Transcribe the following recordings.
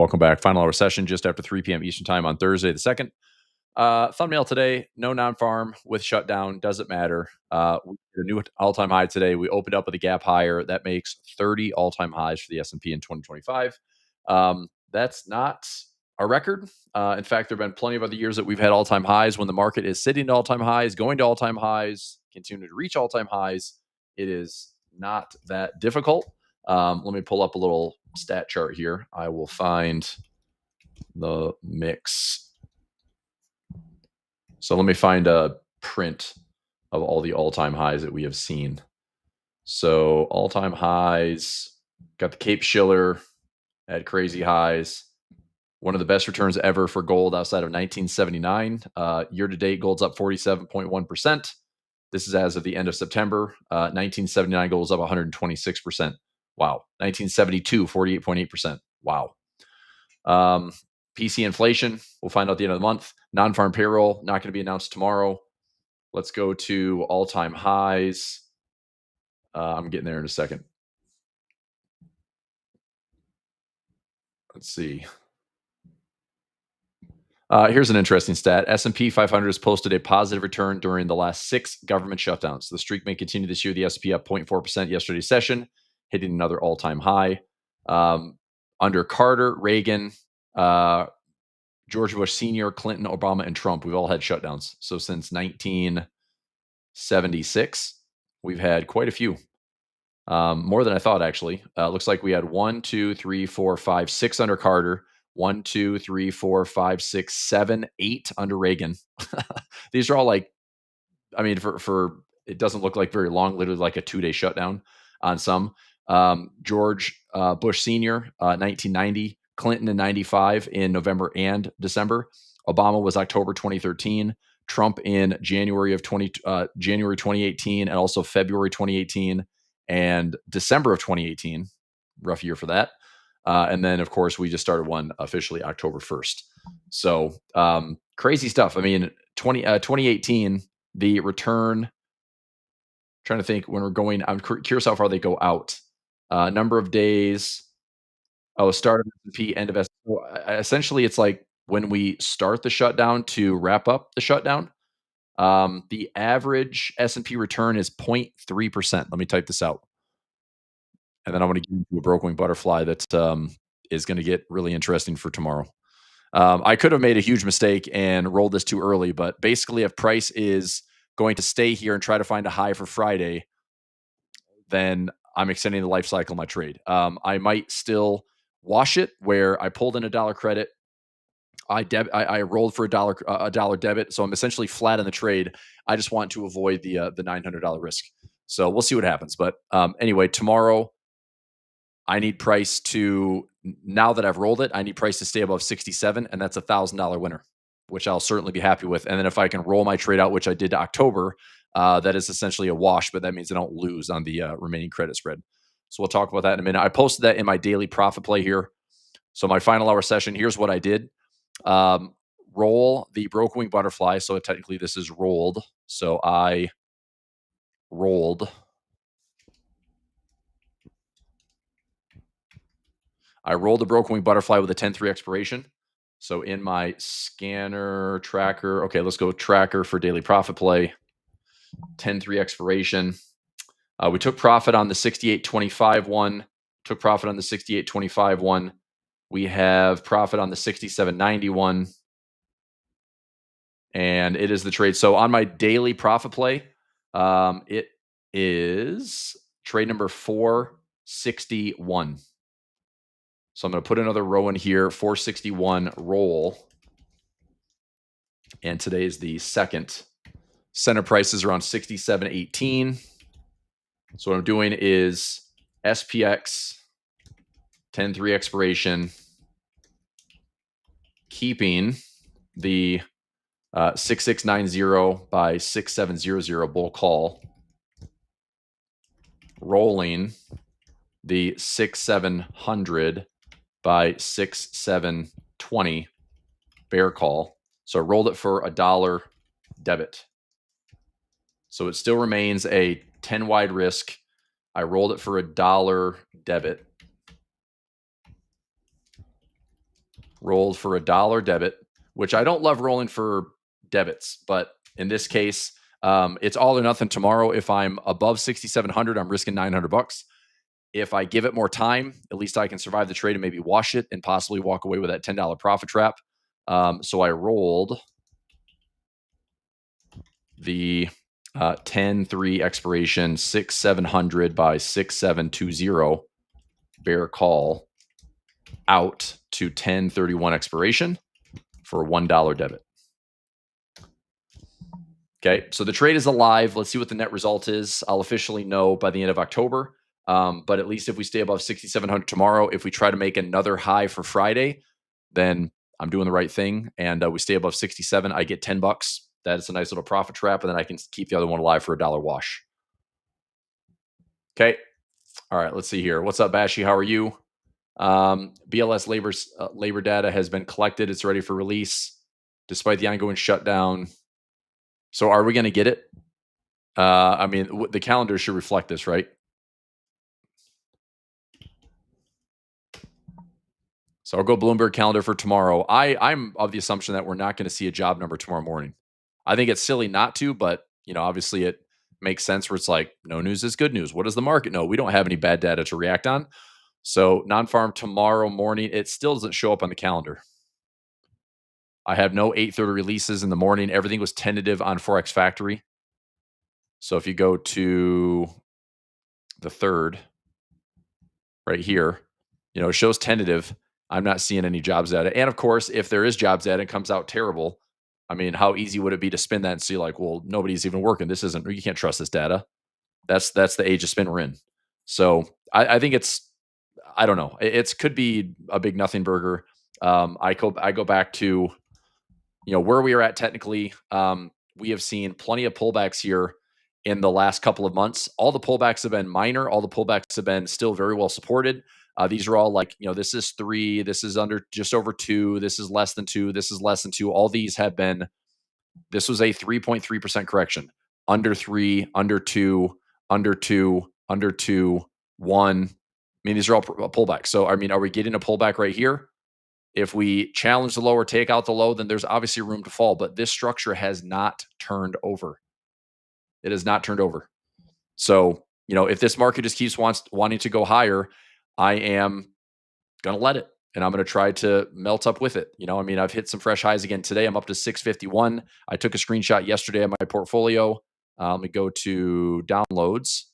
Welcome back. Final hour session just after 3 p.m. Eastern Time on Thursday the 2nd. Thumbnail today, no non-farm with shutdown. Doesn't matter. We hit a new all-time high today. We opened up with a gap higher. That makes 30 all-time highs for the S&P in 2025. That's not a record. In fact, there have been plenty of other years that we've had all-time highs when the market is sitting to all-time highs, going to all-time highs, continue to reach all-time highs. It is not that difficult. Let me pull up a little stat chart here. I will find the mix. So let me find a print of all the all-time highs that we have seen. So all-time highs, got the Cape Shiller at crazy highs. One of the best returns ever for gold outside of 1979. Year to date, gold's up 47.1%. This is as of the end of September. 1979 gold is up 126%. Wow. 1972, 48.8%. Wow. PC inflation, we'll find out at the end of the month. Non-farm payroll, not going to be announced tomorrow. Let's go to all-time highs. I'm getting there in a second. Let's see. Here's an interesting stat. S&P 500 has posted a positive return during the last 6 government shutdowns. The streak may continue this year. The S&P up 0.4% yesterday's session, hitting another all-time high. Under Carter, Reagan, George Bush Sr., Clinton, Obama, and Trump, we've all had shutdowns. So since 1976, we've had quite a few. More than I thought, actually. Looks like we had 1, 2, 3, 4, 5, 6 under Carter. 1, 2, 3, 4, 5, 6, 7, 8 under Reagan. These are all like, I mean, for it doesn't look like very long, literally like a 2-day shutdown on some. George Bush Sr., 1990, Clinton in 95 in November and December. Obama was October 2013. Trump in January 2018, and also February 2018 and December of 2018. Rough year for that. And then, of course, we just started one officially October 1st. So crazy stuff. I mean, 2018, the return, trying to think when we're going, I'm curious how far they go out. Number of days. Start of S&P, end of S&P. Essentially, it's like when we start the shutdown to wrap up the shutdown. The average S&P return is 0.3%. Let me type this out. And then I want to get into a broken butterfly that is going to get really interesting for tomorrow. I could have made a huge mistake and rolled this too early, but basically if price is going to stay here and try to find a high for Friday, then I'm extending the life cycle of my trade. I might still wash it where I pulled in $1 credit. I rolled for a dollar debit, so I'm essentially flat in the trade. I just want to avoid the $900 risk. So we'll see what happens. But anyway, tomorrow I need price to, now that I've rolled it, I need price to stay above 67, and that's $1,000 winner, which I'll certainly be happy with. And then if I can roll my trade out, which I did to October, that is essentially a wash, but that means I don't lose on the remaining credit spread. So we'll talk about that in a minute. I posted that in my daily profit play here. So my final hour session, here's what I did. Roll the broken wing butterfly. So technically this is rolled. So I rolled. I rolled the broken wing butterfly with a 10-3 expiration. So in my scanner tracker, okay, let's go tracker for daily profit play. 10-3 expiration. We took profit on the 68.25 one. Took profit on the 68.25 one. We have profit on the 67.90 one. And it is the trade. So on my daily profit play, it is trade number 461. So I'm going to put another row in here, 461 roll. And today is the 2nd. Center price is around 67.18. So what I'm doing is SPX, 10-3 expiration, keeping the 6690 by 6700 bull call, rolling the 6700 by 6720 bear call. So I rolled it for $1 debit. So it still remains a 10 wide risk. I rolled it for $1 debit. rolled for $1 debit, which I don't love rolling for debits, but in this case, it's all or nothing tomorrow. If I'm above 6,700, I'm risking $900. If I give it more time, at least I can survive the trade and maybe wash it and possibly walk away with that $10 profit trap. So I rolled the 10-3 expiration 6,700 by 6,720 bear call out to 10/31 expiration for $1 debit. Okay, so the trade is alive. Let's see what the net result is. I'll officially know by the end of October. But at least if we stay above 6,700 tomorrow, if we try to make another high for Friday, then I'm doing the right thing. And we stay above 67, I get $10. That is a nice little profit trap. And then I can keep the other one alive for $1 wash. Okay. All right, let's see here. What's up, Bashy? How are you? BLS labor data has been collected. It's ready for release despite the ongoing shutdown. So are we going to get it? I mean, the calendar should reflect this, right? So I'll go Bloomberg calendar for tomorrow. I'm of the assumption that we're not going to see a job number tomorrow morning. I think it's silly not to, but obviously it makes sense where it's like no news is good news. What does the market know? We don't have any bad data to react on. So non-farm tomorrow morning, it still doesn't show up on the calendar. I have no 8:30 releases in the morning. Everything was tentative on Forex Factory. So if you go to the 3rd, right here, it shows tentative. I'm not seeing any jobs data. And of course, if there is jobs data and it comes out terrible, I mean, how easy would it be to spin that and see like, well, nobody's even working. You can't trust this data. That's the age of spin we're in. So I think I don't know. It could be a big nothing burger. I go back to, where we are at technically. We have seen plenty of pullbacks here in the last couple of months. All the pullbacks have been minor. All the pullbacks have been still very well supported. These are all like, this is 3, this is under just over 2, this is less than 2, this is less than 2. All these have been, this was a 3.3% correction. Under 3, under 2, under 2, under 2, 1. I mean, these are all pullbacks. So, I mean, are we getting a pullback right here? If we challenge the low or take out the low, then there's obviously room to fall. But this structure has not turned over. It has not turned over. So, if this market just keeps wanting to go higher, I am going to let it. And I'm going to try to melt up with it. I mean, I've hit some fresh highs again today. I'm up to 651. I took a screenshot yesterday of my portfolio. Let me go to downloads.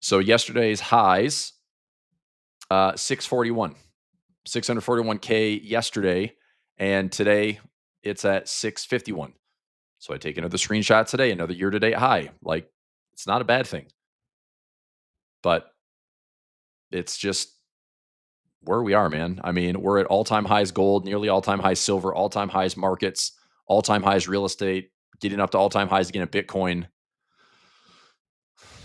So yesterday's highs, 641, 641K yesterday. And today it's at 651. So I take another screenshot today, another year-to-date high. Like, it's not a bad thing. But it's just where we are, man. I mean, we're at all-time highs gold, nearly all-time highs silver, all-time highs markets, all-time highs real estate, getting up to all-time highs again at Bitcoin.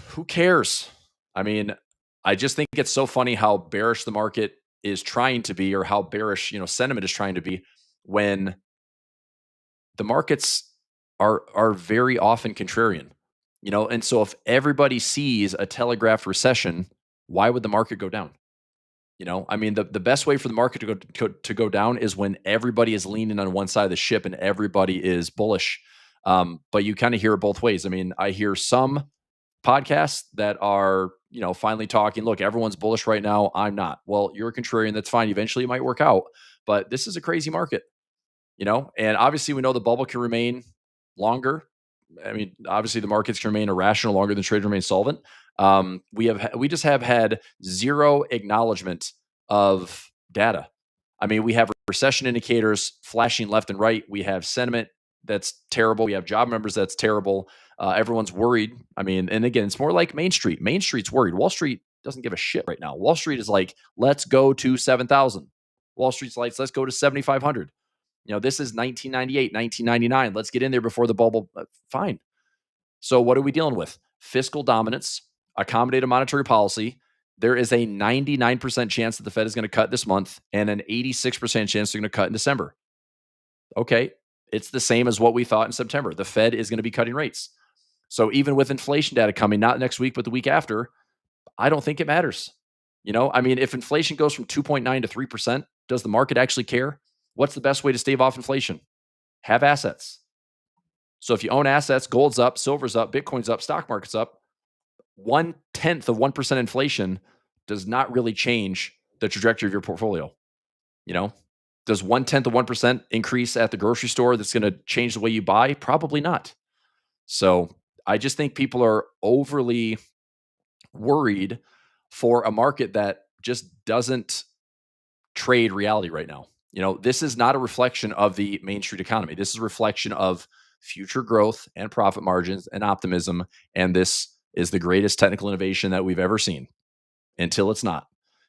Who cares? I mean, I just think it's so funny how bearish the market is trying to be, or how bearish, sentiment is trying to be, when the markets are very often contrarian. And so if everybody sees a telegraphed recession, why would the market go down? I mean, the best way for the market to go down is when everybody is leaning on one side of the ship and everybody is bullish. But you kind of hear it both ways. I mean, I hear some podcasts that are, finally talking, look, everyone's bullish right now. I'm not. Well, you're a contrarian. That's fine. Eventually it might work out. But this is a crazy market, and obviously we know the bubble can remain longer. I mean, obviously the markets can remain irrational longer than trade remains solvent. We just have had zero acknowledgement of data. I mean, we have recession indicators flashing left and right. We have sentiment that's terrible. We have job numbers that's terrible. Everyone's worried. I mean, and again, it's more like Main Street. Main Street's worried. Wall Street doesn't give a shit right now. Wall Street is like, let's go to 7,000. Wall Street's like, let's go to 7,500. This is 1998, 1999. Let's get in there before the bubble. Fine. So what are we dealing with? Fiscal dominance, accommodative monetary policy. There is a 99% chance that the Fed is going to cut this month and an 86% chance they're going to cut in December. Okay. It's the same as what we thought in September. The Fed is going to be cutting rates. So even with inflation data coming, not next week, but the week after, I don't think it matters. I mean, if inflation goes from 2.9 to 3%, does the market actually care? What's the best way to stave off inflation? Have assets. So if you own assets, gold's up, silver's up, Bitcoin's up, stock market's up, 1/10 of 1% inflation does not really change the trajectory of your portfolio. You know, does 1/10 of 1% increase at the grocery store that's going to change the way you buy? Probably not. So I just think people are overly worried for a market that just doesn't trade reality right now. This is not a reflection of the Main Street economy. This is a reflection of future growth and profit margins and optimism. And this is the greatest technical innovation that we've ever seen until it's not,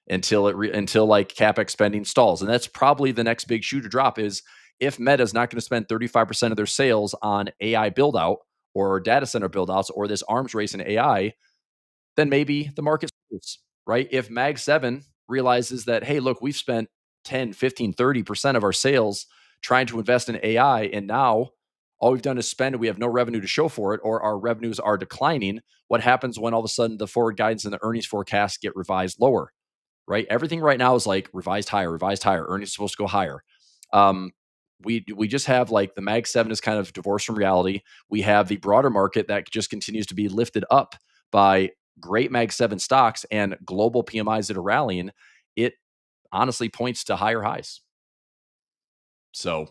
until like CapEx spending stalls. And that's probably the next big shoe to drop is if Meta is not going to spend 35% of their sales on AI build out or data center build outs or this arms race in AI, then maybe the market slows, right? If Mag 7 realizes that, hey, look, we've spent 10, 15, 30% of our sales trying to invest in AI, and now all we've done is spend and we have no revenue to show for it, or our revenues are declining, what happens when all of a sudden the forward guidance and the earnings forecasts get revised lower, right? Everything right now is like revised higher, revised higher. Earnings are supposed to go higher. Um, we just have like the Mag 7 is kind of divorced from reality. We have the broader market that just continues to be lifted up by great Mag 7 stocks and global PMIs that are rallying. It honestly points to higher highs. So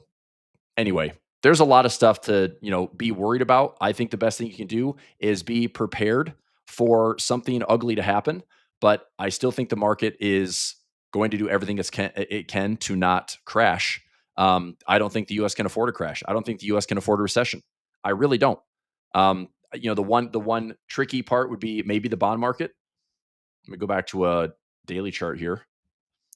anyway, there's a lot of stuff to, be worried about. I think the best thing you can do is be prepared for something ugly to happen, but I still think the market is going to do everything it can to not crash. I don't think the US can afford a crash. I don't think the US can afford a recession. I really don't. The one tricky part would be maybe the bond market. Let me go back to a daily chart here.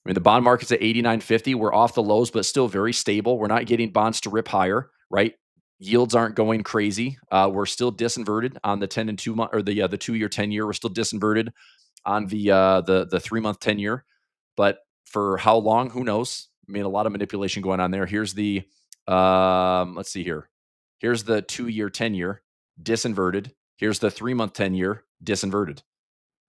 I mean, the bond market's at 89.50. We're off the lows, but still very stable. We're not getting bonds to rip higher, right? Yields aren't going crazy. We're still disinverted on the 10 and 2 month or the 2-year, 10-year. We're still disinverted on the 3-month, 10-year. But for how long? Who knows? I mean, a lot of manipulation going on there. Here's the let's see here. Here's the 2-year, 10-year disinverted. Here's the 3-month, 10-year disinverted.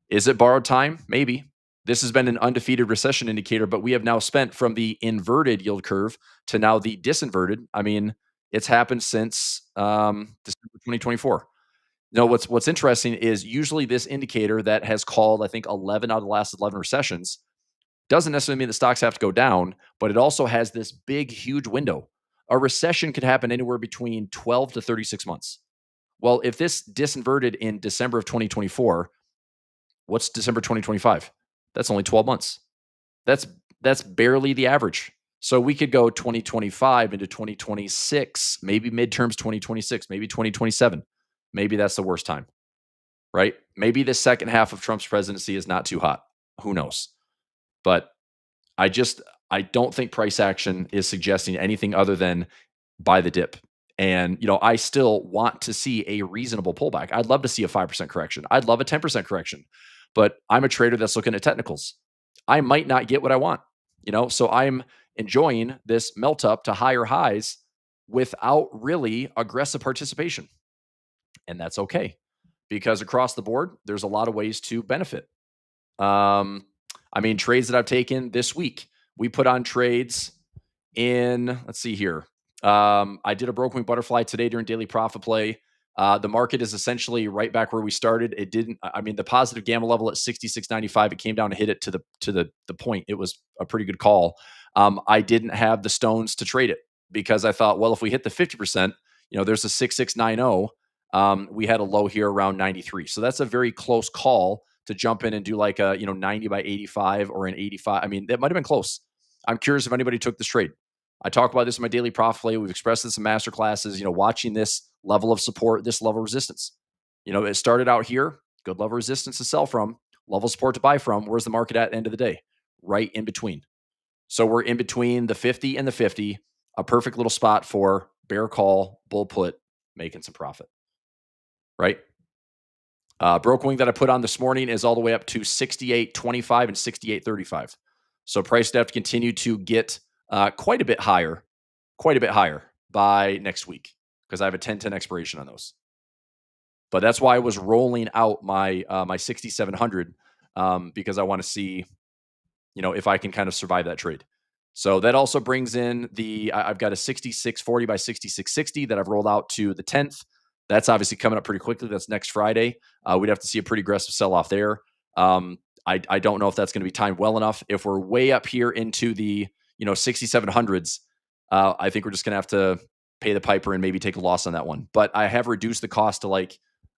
Is it borrowed time? Maybe. This has been an undefeated recession indicator, but we have now spent from the inverted yield curve to now the disinverted. I mean, it's happened since December 2024. What's interesting is usually this indicator that has called, I think, 11 out of the last 11 recessions doesn't necessarily mean the stocks have to go down, but it also has this big, huge window. A recession could happen anywhere between 12 to 36 months. Well, if this disinverted in December of 2024, what's December 2025? That's only 12 months. That's that's barely the average. So we could go 2025 into 2026, maybe midterms 2026, maybe 2027. Maybe that's the worst time, right? Maybe the second half of Trump's presidency is not too hot. Who knows? But I don't think price action is suggesting anything other than buy the dip. And I still want to see a reasonable pullback. I'd love to see a 5% correction. I'd love a 10% correction. But I'm a trader that's looking at technicals. I might not get what I want, so I'm enjoying this melt up to higher highs without really aggressive participation. And that's okay because across the board, there's a lot of ways to benefit. I mean, trades that I've taken this week, we put on trades in, let's see here. I did a broke wing butterfly today during daily profit play. The market is essentially right back where we started. It didn't. I mean, the positive gamma level at 66.95. It came down and hit it to the point. It was a pretty good call. I didn't have the stones to trade it because I thought, well, if we hit the 50%, there's a 6690. We had a low here around 93. So that's a very close call to jump in and do like a 90 by 85 or an 85. I mean, that might have been close. I'm curious if anybody took this trade. I talk about this in my daily profit play. We've expressed this in master classes, watching this level of support, this level of resistance. It started out here, good level of resistance to sell from, level of support to buy from. Where's the market at the end of the day? Right in between. So we're in between the 50 and the 50, a perfect little spot for bear call, bull put, making some profit. Right? Broke wing that I put on this morning is all the way up to 68.25 and 68.35. So price have to continue to get quite a bit higher by next week because I have a 10-10 expiration on those. But that's why I was rolling out my 6,700 because I want to see, if I can kind of survive that trade. So that also brings in I've got a 6640 by 6660 that I've rolled out to the 10th. That's obviously coming up pretty quickly. That's next Friday. We'd have to see a pretty aggressive sell off there. I don't know if that's going to be timed well enough. If we're way up here into the 6700s, I think we're just going to have to pay the piper and maybe take a loss on that one. But I have reduced the cost to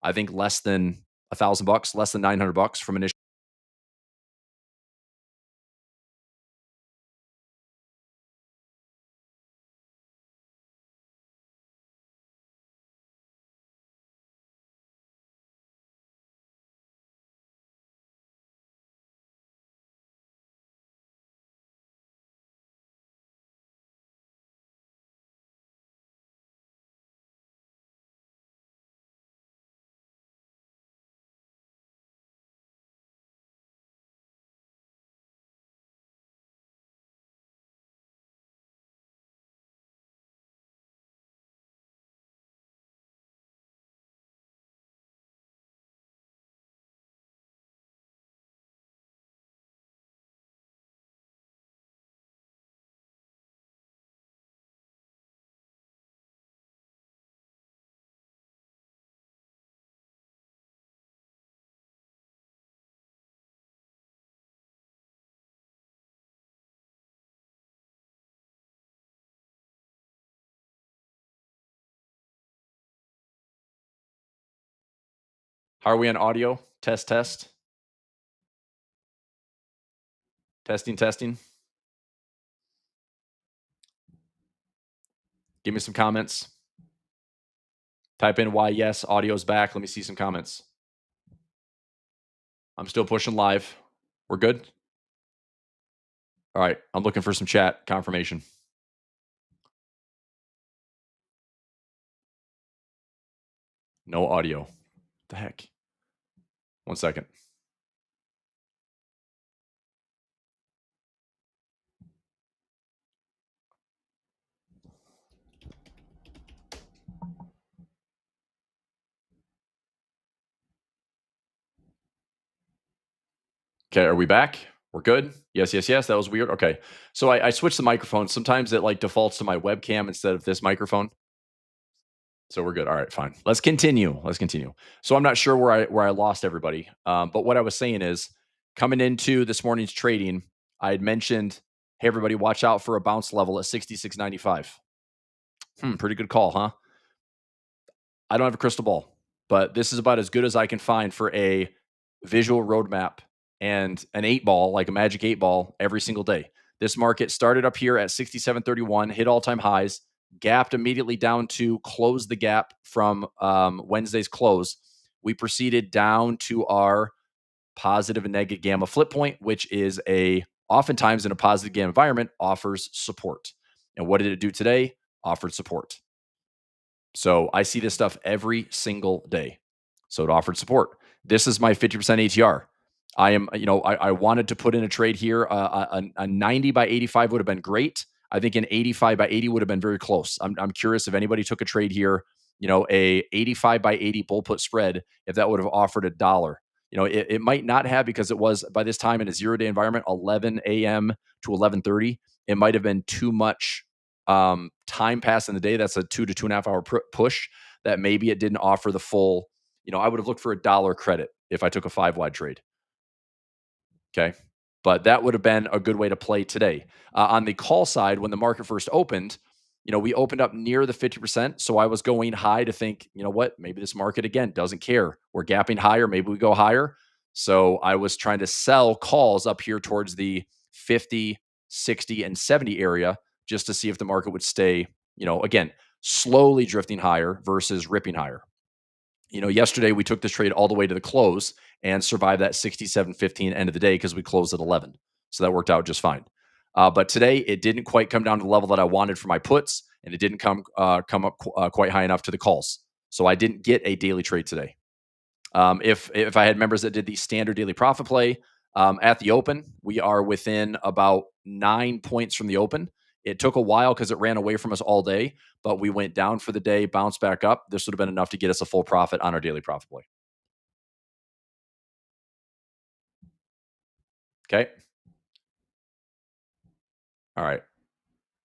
I think less than $1,000, less than $900 from initial. How are we on audio? Test, test, testing, testing. Give me some comments. Type in why yes, audio's back. Let me see some comments. I'm still pushing live. We're good? All right. I'm looking for some chat confirmation. No audio. What the heck? 1 second. Okay, are we back? We're good? Yes, yes, yes. That was weird. Okay. So I switched the microphone. Sometimes it defaults to my webcam instead of this microphone. So we're good. All right, fine. Let's continue. Let's continue. So I'm not sure where I lost everybody. But what I was saying is coming into this morning's trading, I had mentioned, hey everybody, watch out for a bounce level at 66.95. Pretty good call, huh? I don't have a crystal ball, but this is about as good as I can find for a visual roadmap and an eight ball, like a magic eight ball, every single day. This market started up here at 67.31, hit all time highs, gapped immediately down to close the gap from Wednesday's close. We proceeded down to our positive and negative gamma flip point, which is oftentimes in a positive gamma environment offers support. And what did it do today? Offered support. So I see this stuff every single day. So it offered support. This is my 50% ATR. I am, I wanted to put in a trade here. A 90 by 85 would have been great. I think an 85 by 80 would have been very close. I'm curious if anybody took a trade here, a 85 by 80 bull put spread, if that would have offered $1. It might not have, because it was by this time in a 0-day environment, 11 a.m. to 11:30. It might have been too much time pass in the day. That's a 2 to 2.5 hour push that maybe it didn't offer the full. I would have looked for $1 credit if I took a 5 wide trade. Okay. But that would have been a good way to play today. On the call side, when the market first opened, we opened up near the 50%. So I was going high to think, what, maybe this market again doesn't care. We're gapping higher. Maybe we go higher. So I was trying to sell calls up here towards the 50, 60, and 70 area just to see if the market would stay, again, slowly drifting higher versus ripping higher. Yesterday we took this trade all the way to the close and survived that 67.15 end of the day because we closed at 11. So that worked out just fine. But today it didn't quite come down to the level that I wanted for my puts, and it didn't come up quite high enough to the calls. So I didn't get a daily trade today. If I had members that did the standard daily profit play at the open, we are within about 9 points from the open. It took a while because it ran away from us all day, but we went down for the day, bounced back up. This would have been enough to get us a full profit on our daily profit play. Okay. All right.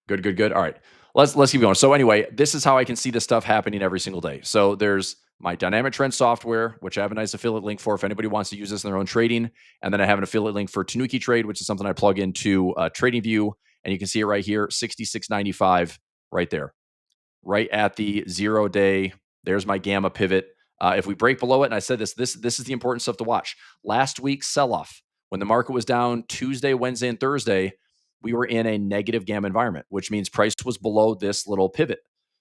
Good, good, good. All right. Let's keep going. So anyway, this is how I can see this stuff happening every single day. So there's my dynamic trend software, which I have a nice affiliate link for if anybody wants to use this in their own trading. And then I have an affiliate link for Tanuki Trade, which is something I plug into TradingView, and you can see it right here, 66.95 right there, right at the 0 day. There's my gamma pivot. If we break below it, and I said this is the important stuff to watch. Last week's sell-off, when the market was down Tuesday, Wednesday, and Thursday, we were in a negative gamma environment, which means price was below this little pivot.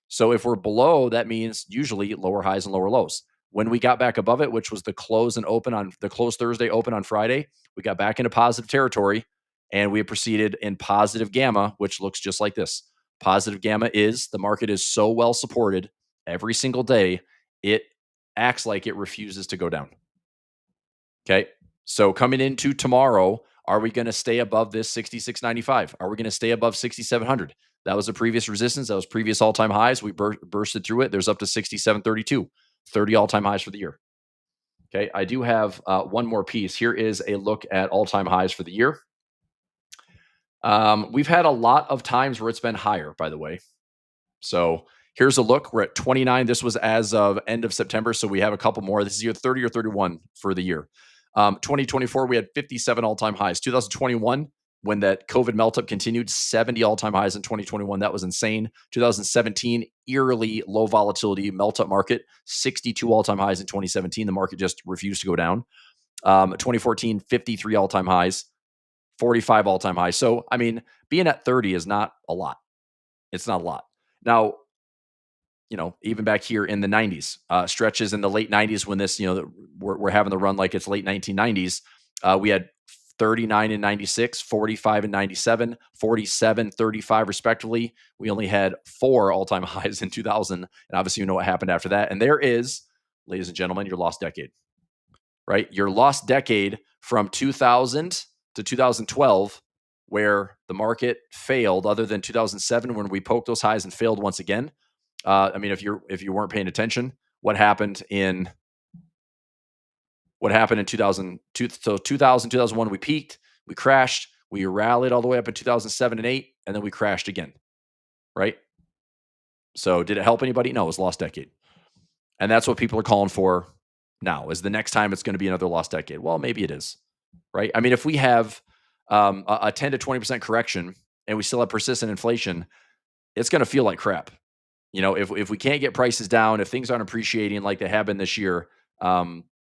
So if we're below, that means usually lower highs and lower lows. When we got back above it, which was the close and open on the close Thursday open on Friday, we got back into positive territory and we proceeded in positive gamma, which looks just like this. Positive gamma is the market is so well supported every single day, it acts like it refuses to go down. Okay. So coming into tomorrow, are we going to stay above this 66.95? Are we going to stay above 6,700? That was a previous resistance. That was previous all time highs. We bursted through it. There's up to 67.32, 30 all time highs for the year. Okay. I do have one more piece. Here is a look at all time highs for the year. We've had a lot of times where it's been higher, by the way. So here's a look. We're at 29. This was as of end of September. So we have a couple more. This is year 30 or 31 for the year. 2024, we had 57 all-time highs. 2021, when that COVID melt-up continued, 70 all-time highs in 2021. That was insane. 2017, eerily low volatility melt-up market, 62 all-time highs in 2017. The market just refused to go down. 2014, 53 all-time highs, 45 all-time highs. So, I mean, being at 30 is not a lot. It's not a lot. Now, even back here in the 90s, stretches in the late 90s when this, we're having the run like it's late 1990s. We had 39 and 96, 45 and 97, 47, 35 respectively. We only had 4 all-time highs in 2000. And obviously, you know what happened after that. And there is, ladies and gentlemen, your lost decade, right? Your lost decade from 2000 to 2012, where the market failed, other than 2007 when we poked those highs and failed once again. I mean, if you weren't paying attention, what happened in 2000? So 2001, we peaked, we crashed, we rallied all the way up in 2007 and 8, and then we crashed again, right? So did it help anybody? No, it was lost decade, and that's what people are calling for now. Is the next time it's going to be another lost decade? Well, maybe it is, right? I mean, if we have a 10 to 20% correction and we still have persistent inflation, it's going to feel like crap. If we can't get prices down, if things aren't appreciating like they have been this year,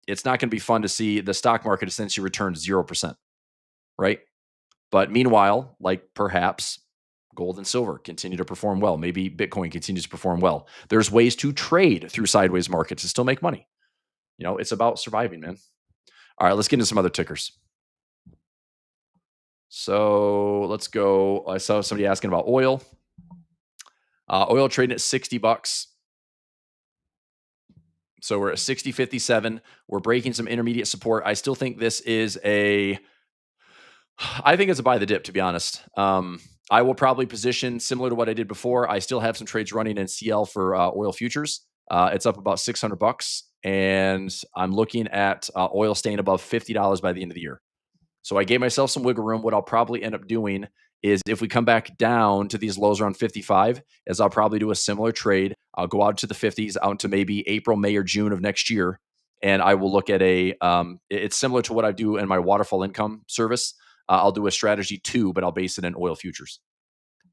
it's not going to be fun to see the stock market essentially return 0%, right? But meanwhile, like perhaps gold and silver continue to perform well. Maybe Bitcoin continues to perform well. There's ways to trade through sideways markets to still make money. It's about surviving, man. All right, let's get into some other tickers. So let's go. I saw somebody asking about oil. Oil trading at $60. So we're at 60.57. We're breaking some intermediate support. I still think this is I think it's a buy the dip, to be honest. I will probably position similar to what I did before. I still have some trades running in CL for oil futures. It's up about $600, and I'm looking at oil staying above $50 by the end of the year. So I gave myself some wiggle room. What I'll probably end up doing is if we come back down to these lows around 55, is I'll probably do a similar trade. I'll go out to the 50s, out to maybe April, May, or June of next year. And I will look at it's similar to what I do in my waterfall income service. I'll do a strategy 2, but I'll base it in oil futures.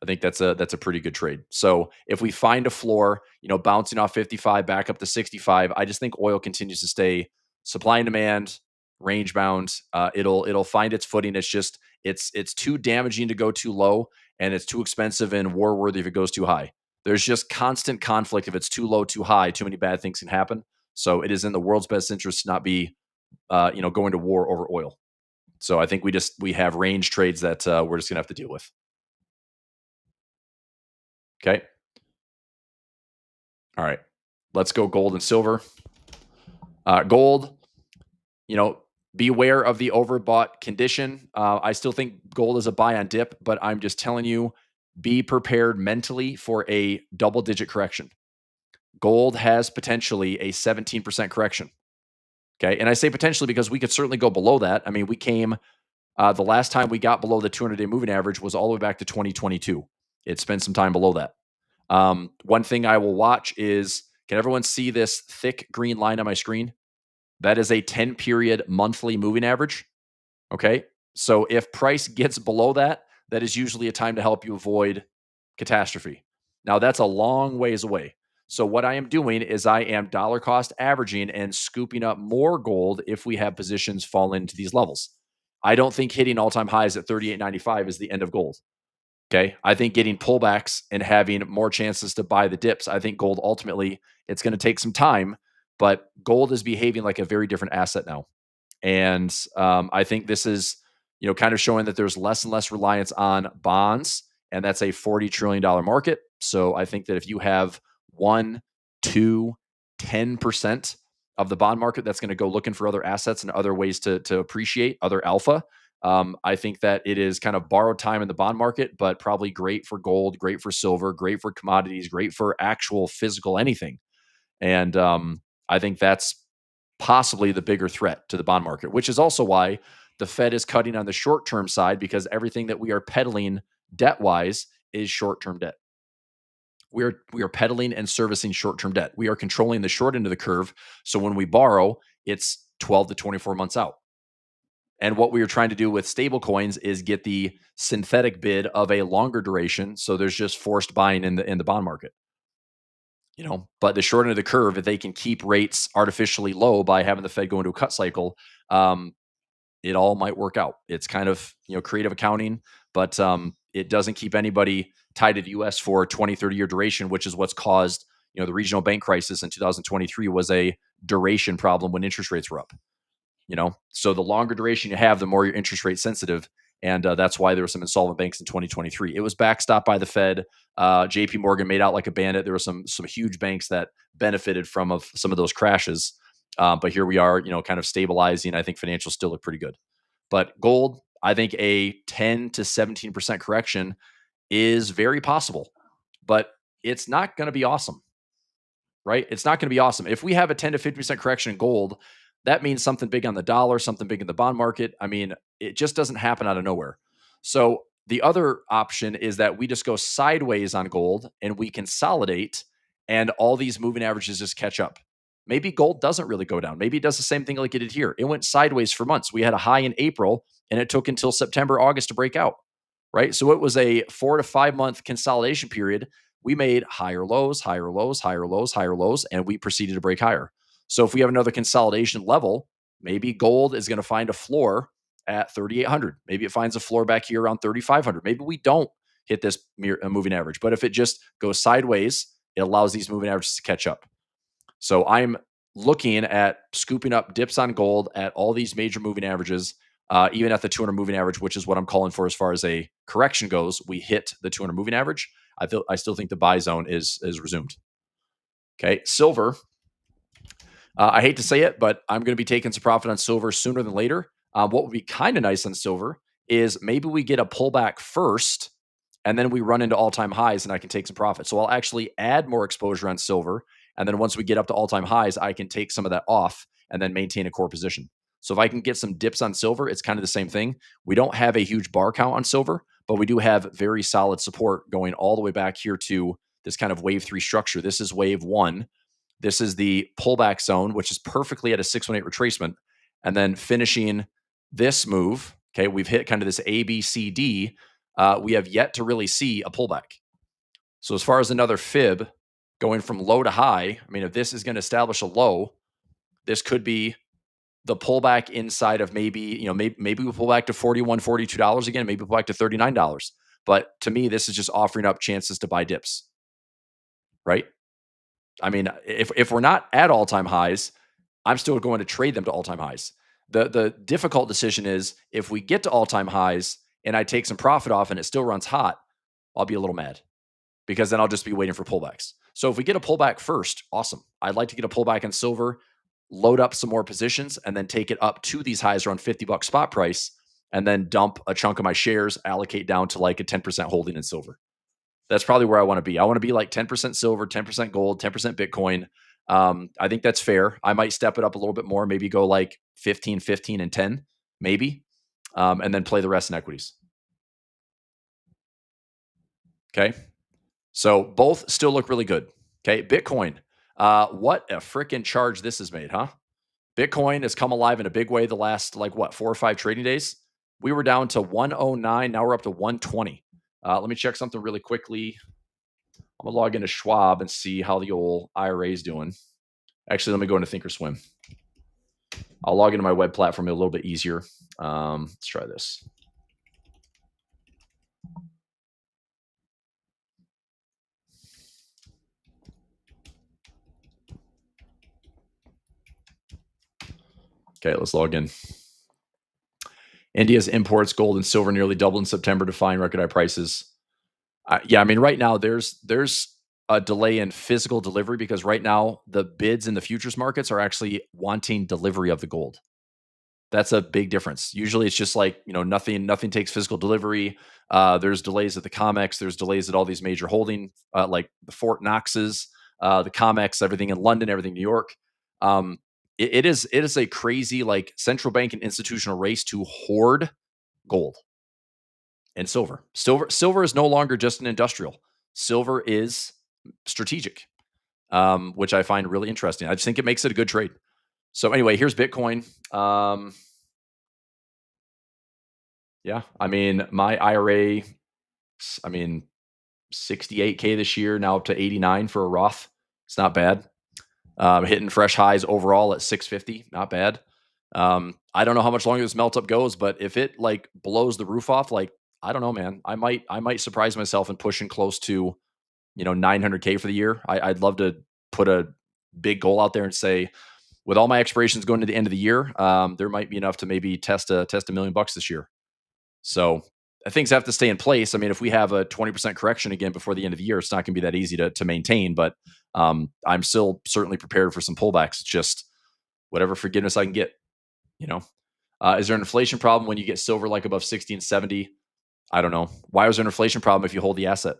I think that's a pretty good trade. So if we find a floor, bouncing off 55 back up to 65, I just think oil continues to stay supply and demand, range bound. It'll find its footing. It's just it's too damaging to go too low, and it's too expensive and war worthy if it goes too high. There's just constant conflict. If it's too low, too high, too many bad things can happen. So it is in the world's best interest to not be, going to war over oil. So I think we have range trades that we're just gonna have to deal with. Okay. All right. Let's go gold and silver. Gold, beware of the overbought condition. I still think gold is a buy on dip, but I'm just telling you, be prepared mentally for a double-digit correction. Gold has potentially a 17% correction. Okay. And I say potentially because we could certainly go below that. I mean, we came The last time we got below the 200-day moving average was all the way back to 2022. It spent some time below that. One thing I will watch is, can everyone see this thick green line on my screen? That is a 10-period monthly moving average. Okay. So if price gets below that, that is usually a time to help you avoid catastrophe. Now, that's a long ways away. So what I am doing is I am dollar cost averaging and scooping up more gold if we have positions fall into these levels. I don't think hitting all-time highs at 38.95 is the end of gold. Okay. I think getting pullbacks and having more chances to buy the dips. I think gold ultimately, it's going to take some time, but gold is behaving like a very different asset now. And I think this is, kind of showing that there's less and less reliance on bonds, and that's a $40 trillion market. So I think that if you have 1, 2, 10% of the bond market that's going to go looking for other assets and other ways to appreciate other alpha, I think that it is kind of borrowed time in the bond market, but probably great for gold, great for silver, great for commodities, great for actual physical anything. And I think that's possibly the bigger threat to the bond market, which is also why the Fed is cutting on the short term side, because everything that we are peddling debt wise is short term debt. We are peddling and servicing short term debt. We are controlling the short end of the curve. So when we borrow, it's 12 to 24 months out. And what we are trying to do with stable coins is get the synthetic bid of a longer duration. So there's just forced buying in the bond market. But the short end of the curve, if they can keep rates artificially low by having the Fed go into a cut cycle, um, it all might work out. It's kind of, creative accounting, but it doesn't keep anybody tied to the US for 20, 30-year duration, which is what's caused, the regional bank crisis in 2023 was a duration problem when interest rates were up. So the longer duration you have, the more you're interest rate sensitive. And that's why there were some insolvent banks in 2023. It was backstopped by the Fed. JP Morgan made out like a bandit. There were some huge banks that benefited from some of those crashes. But here we are, kind of stabilizing. I think financials still look pretty good. But gold, I think a 10 to 17% correction is very possible, but it's not going to be awesome, right? It's not going to be awesome. If we have a 10 to 50% correction in gold, that means something big on the dollar, something big in the bond market. I mean, it just doesn't happen out of nowhere. So the other option is that we just go sideways on gold and we consolidate, and all these moving averages just catch up. Maybe gold doesn't really go down. Maybe it does the same thing like it did here. It went sideways for months. We had a high in April and it took until September, August to break out, right? So it was a 4 to 5 month consolidation period. We made higher lows, higher lows, higher lows, higher lows, and we proceeded to break higher. So if we have another consolidation level, maybe gold is going to find a floor at 3,800. Maybe it finds a floor back here around 3,500. Maybe we don't hit this moving average, but if it just goes sideways, it allows these moving averages to catch up. So I'm looking at scooping up dips on gold at all these major moving averages, even at the 200 moving average, which is what I'm calling for as far as a correction goes. We hit the 200 moving average. I still think the buy zone is resumed. Okay, silver. I hate to say it, but I'm going to be taking some profit on silver sooner than later. What would be kind of nice on silver is maybe we get a pullback first, and then we run into all-time highs, and I can take some profit. So I'll actually add more exposure on silver, and then once we get up to all-time highs, I can take some of that off and then maintain a core position. So if I can get some dips on silver, it's kind of the same thing. We don't have a huge bar count on silver, but we do have very solid support going all the way back here to this kind of wave 3 structure. This is wave 1. This is the pullback zone, which is perfectly at a 618 retracement. And then finishing this move, okay, we've hit kind of this A, B, C, D. We have yet to really see a pullback. So as far as another fib going from low to high, I mean, if this is going to establish a low, this could be the pullback inside of maybe we pull back to $41, $42 again, maybe pull back to $39. But to me, this is just offering up chances to buy dips, right? I mean, if we're not at all-time highs, I'm still going to trade them to all-time highs. The difficult decision is if we get to all-time highs and I take some profit off and it still runs hot, I'll be a little mad because then I'll just be waiting for pullbacks. So if we get a pullback first, awesome. I'd like to get a pullback in silver, load up some more positions, and then take it up to these highs around $50 spot price, and then dump a chunk of my shares, allocate down to like a 10% holding in silver. That's probably where I want to be. I want to be like 10% silver, 10% gold, 10% Bitcoin. I think that's fair. I might step it up a little bit more, maybe go like 15, 15, and 10, maybe. and then play the rest in equities. Okay. So both still look really good. Okay. Bitcoin. What a freaking charge this has made, huh? Bitcoin has come alive in a big way the last, like, what, 4 or 5 trading days. We were down to 109. Now we're up to 120. Let me check something really quickly. I'm going to log into Schwab and see how the old IRA is doing. Actually, let me go into Thinkorswim. I'll log into my web platform a little bit easier. Let's try this. Okay, let's log in. India's imports gold and silver nearly doubled in September, defying record high prices. Yeah, I mean, right now there's a delay in physical delivery because right now the bids in the futures markets are actually wanting delivery of the gold. That's a big difference. Usually it's just like, nothing takes physical delivery. There's delays at the COMEX. There's delays at all these major holding, like the Fort Knoxes, the COMEX, everything in London, everything in New York. It is a crazy, like, central bank and institutional race to hoard gold and silver. Silver is no longer just an industrial. Silver is strategic, which I find really interesting. I just think it makes it a good trade. So anyway, here's Bitcoin. Yeah, I mean, my IRA, I mean, 68K this year, now up to 89 for a Roth. It's not bad. Hitting fresh highs overall at 650, not bad. I don't know how much longer this melt up goes, but if it, like, blows the roof off, like, I don't know, man. I might surprise myself and pushing close to 900K for the year. I'd love to put a big goal out there and say, with all my expirations going to the end of the year, there might be enough to maybe test a $1 million this year. So things have to stay in place. I mean, if we have a 20% correction again before the end of the year, it's not going to be that easy to maintain. But I'm still certainly prepared for some pullbacks. It's just whatever forgiveness I can get. Is there an inflation problem when you get silver like above 60 and 70? I don't know. Why is there an inflation problem if you hold the asset?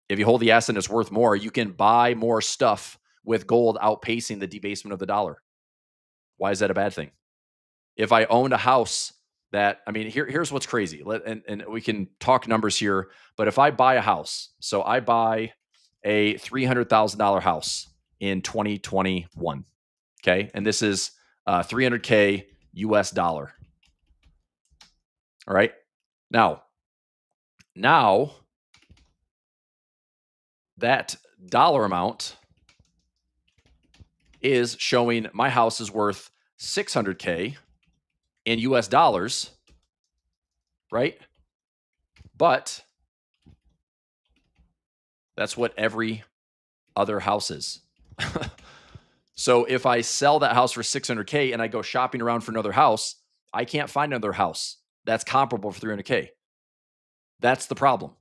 If you hold the asset and it's worth more, you can buy more stuff with gold outpacing the debasement of the dollar. Why is that a bad thing? If I owned a house I mean, here's what's crazy. And we can talk numbers here, but if I buy a house, so I buy a $300,000 house in 2021, okay? And this is 300K US dollar. All right. Now that dollar amount is showing my house is worth 600K in US dollars, right? But that's what every other house is. So if I sell that house for 600K and I go shopping around for another house, I can't find another house that's comparable for 300K. That's the problem.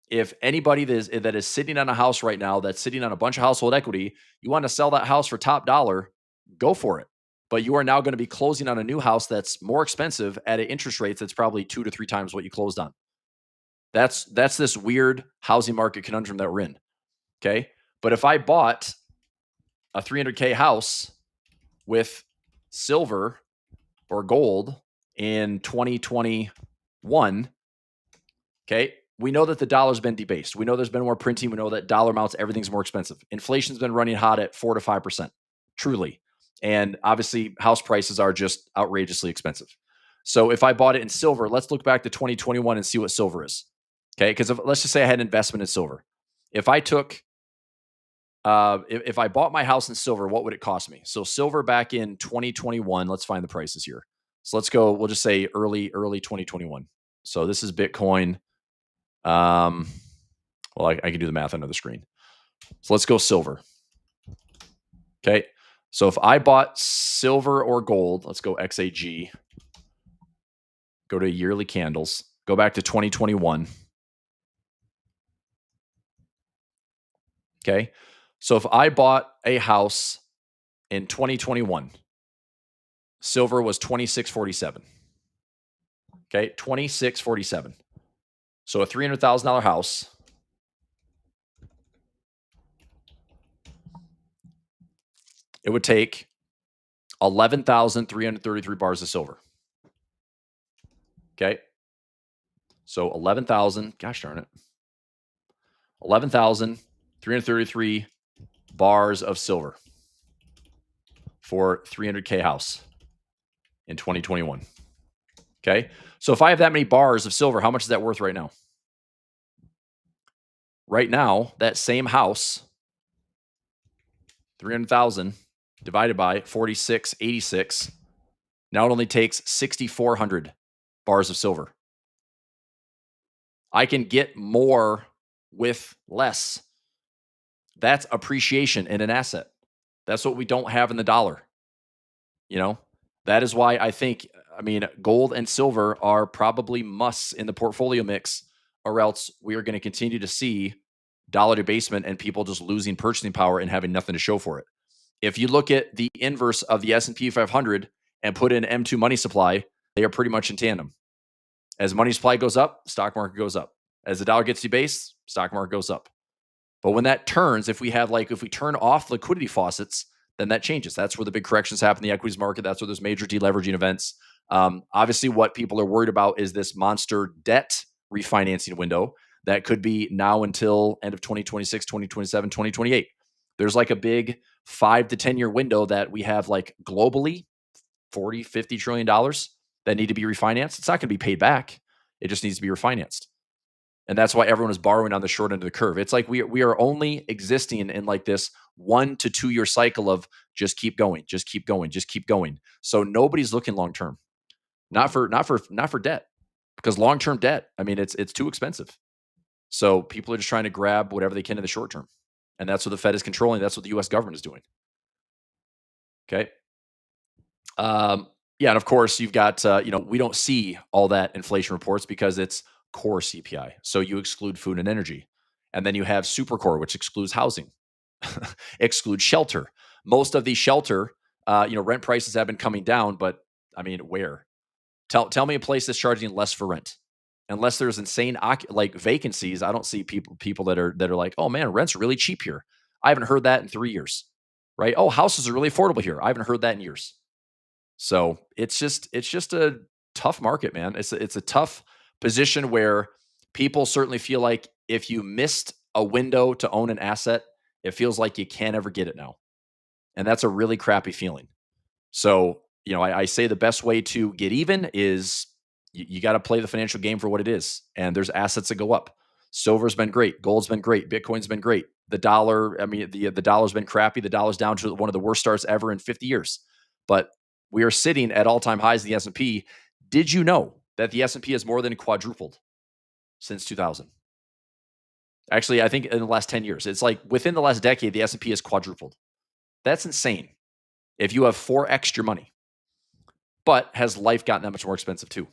If anybody that is sitting on a house right now, that's sitting on a bunch of household equity, you want to sell that house for top dollar, go for it. But you are now going to be closing on a new house that's more expensive at an interest rate that's probably 2 to 3 times what you closed on. That's this weird housing market conundrum that we're in. Okay. But if I bought a 300K house with silver or gold in 2021, okay, we know that the dollar's been debased. We know there's been more printing. We know that dollar amounts, everything's more expensive. Inflation's been running hot at 4 to 5%, truly. And obviously, house prices are just outrageously expensive. So if I bought it in silver, let's look back to 2021 and see what silver is. Okay, because let's just say I had an investment in silver. If I took, if I bought my house in silver, what would it cost me? So silver back in 2021, let's find the prices here. So let's go, we'll just say early 2021. So this is Bitcoin. Well, I can do the math under the screen. So let's go silver. Okay. So if I bought silver or gold, let's go XAG, go to yearly candles, go back to 2021. Okay. So if I bought a house in 2021, silver was 2647. Okay. 2647. So a $300,000 house, it would take 11,333 bars of silver. Okay. So 11,000, gosh darn it, 11,333 bars of silver for 300K house in 2021. Okay. So if I have that many bars of silver, how much is that worth right now? Right now, that same house, 300,000 divided by 4686, now it only takes 6,400 bars of silver. I can get more with less. That's appreciation in an asset. That's what we don't have in the dollar. You know, that is why I think, I mean, gold and silver are probably musts in the portfolio mix, or else we are going to continue to see dollar debasement and people just losing purchasing power and having nothing to show for it. If you look at the inverse of the S&P 500 and put in M2 money supply, they are pretty much in tandem. As money supply goes up, stock market goes up. As the dollar gets debased, stock market goes up. But when that turns, if we turn off liquidity faucets, then that changes. That's where the big corrections happen in the equities market. That's where there's major deleveraging events. Obviously, what people are worried about is this monster debt refinancing window that could be now until end of 2026, 2027, 2028. There's like a big 5 to 10 year window that we have like globally 40, 50 trillion dollars that need to be refinanced. It's not going to be paid back. It just needs to be refinanced. And that's why everyone is borrowing on the short end of the curve. It's like we are only existing in like this 1 to 2 year cycle of just keep going, just keep going, just keep going. So nobody's looking long term. Not for debt. Because long term debt, I mean, it's too expensive. So people are just trying to grab whatever they can in the short term. And that's what the Fed is controlling. That's what the US government is doing. Okay. Yeah, and of course you've got we don't see all that inflation reports because it's core CPI. So you exclude food and energy, and then you have super core, which excludes housing, excludes shelter. Most of the shelter, rent prices have been coming down, but I mean, where? Tell me a place that's charging less for rent. Unless there's insane like vacancies, I don't see people that are like, oh man, rent's really cheap here. I haven't heard that in 3 years, right? Oh, houses are really affordable here. I haven't heard that in years. So it's just a tough market, man. It's a tough position where people certainly feel like if you missed a window to own an asset, it feels like you can't ever get it now. And that's a really crappy feeling. So, I say the best way to get even is you got to play the financial game for what it is. And there's assets that go up. Silver's been great. Gold's been great. Bitcoin's been great. The dollar, I mean, the dollar's been crappy. The dollar's down to one of the worst starts ever in 50 years. But we are sitting at all-time highs in the S&P. Did you know that the S&P has more than quadrupled since 2000? Actually, I think in the last 10 years. It's like within the last decade, the S&P has quadrupled. That's insane. If you have FOREX your money. But has life gotten that much more expensive too?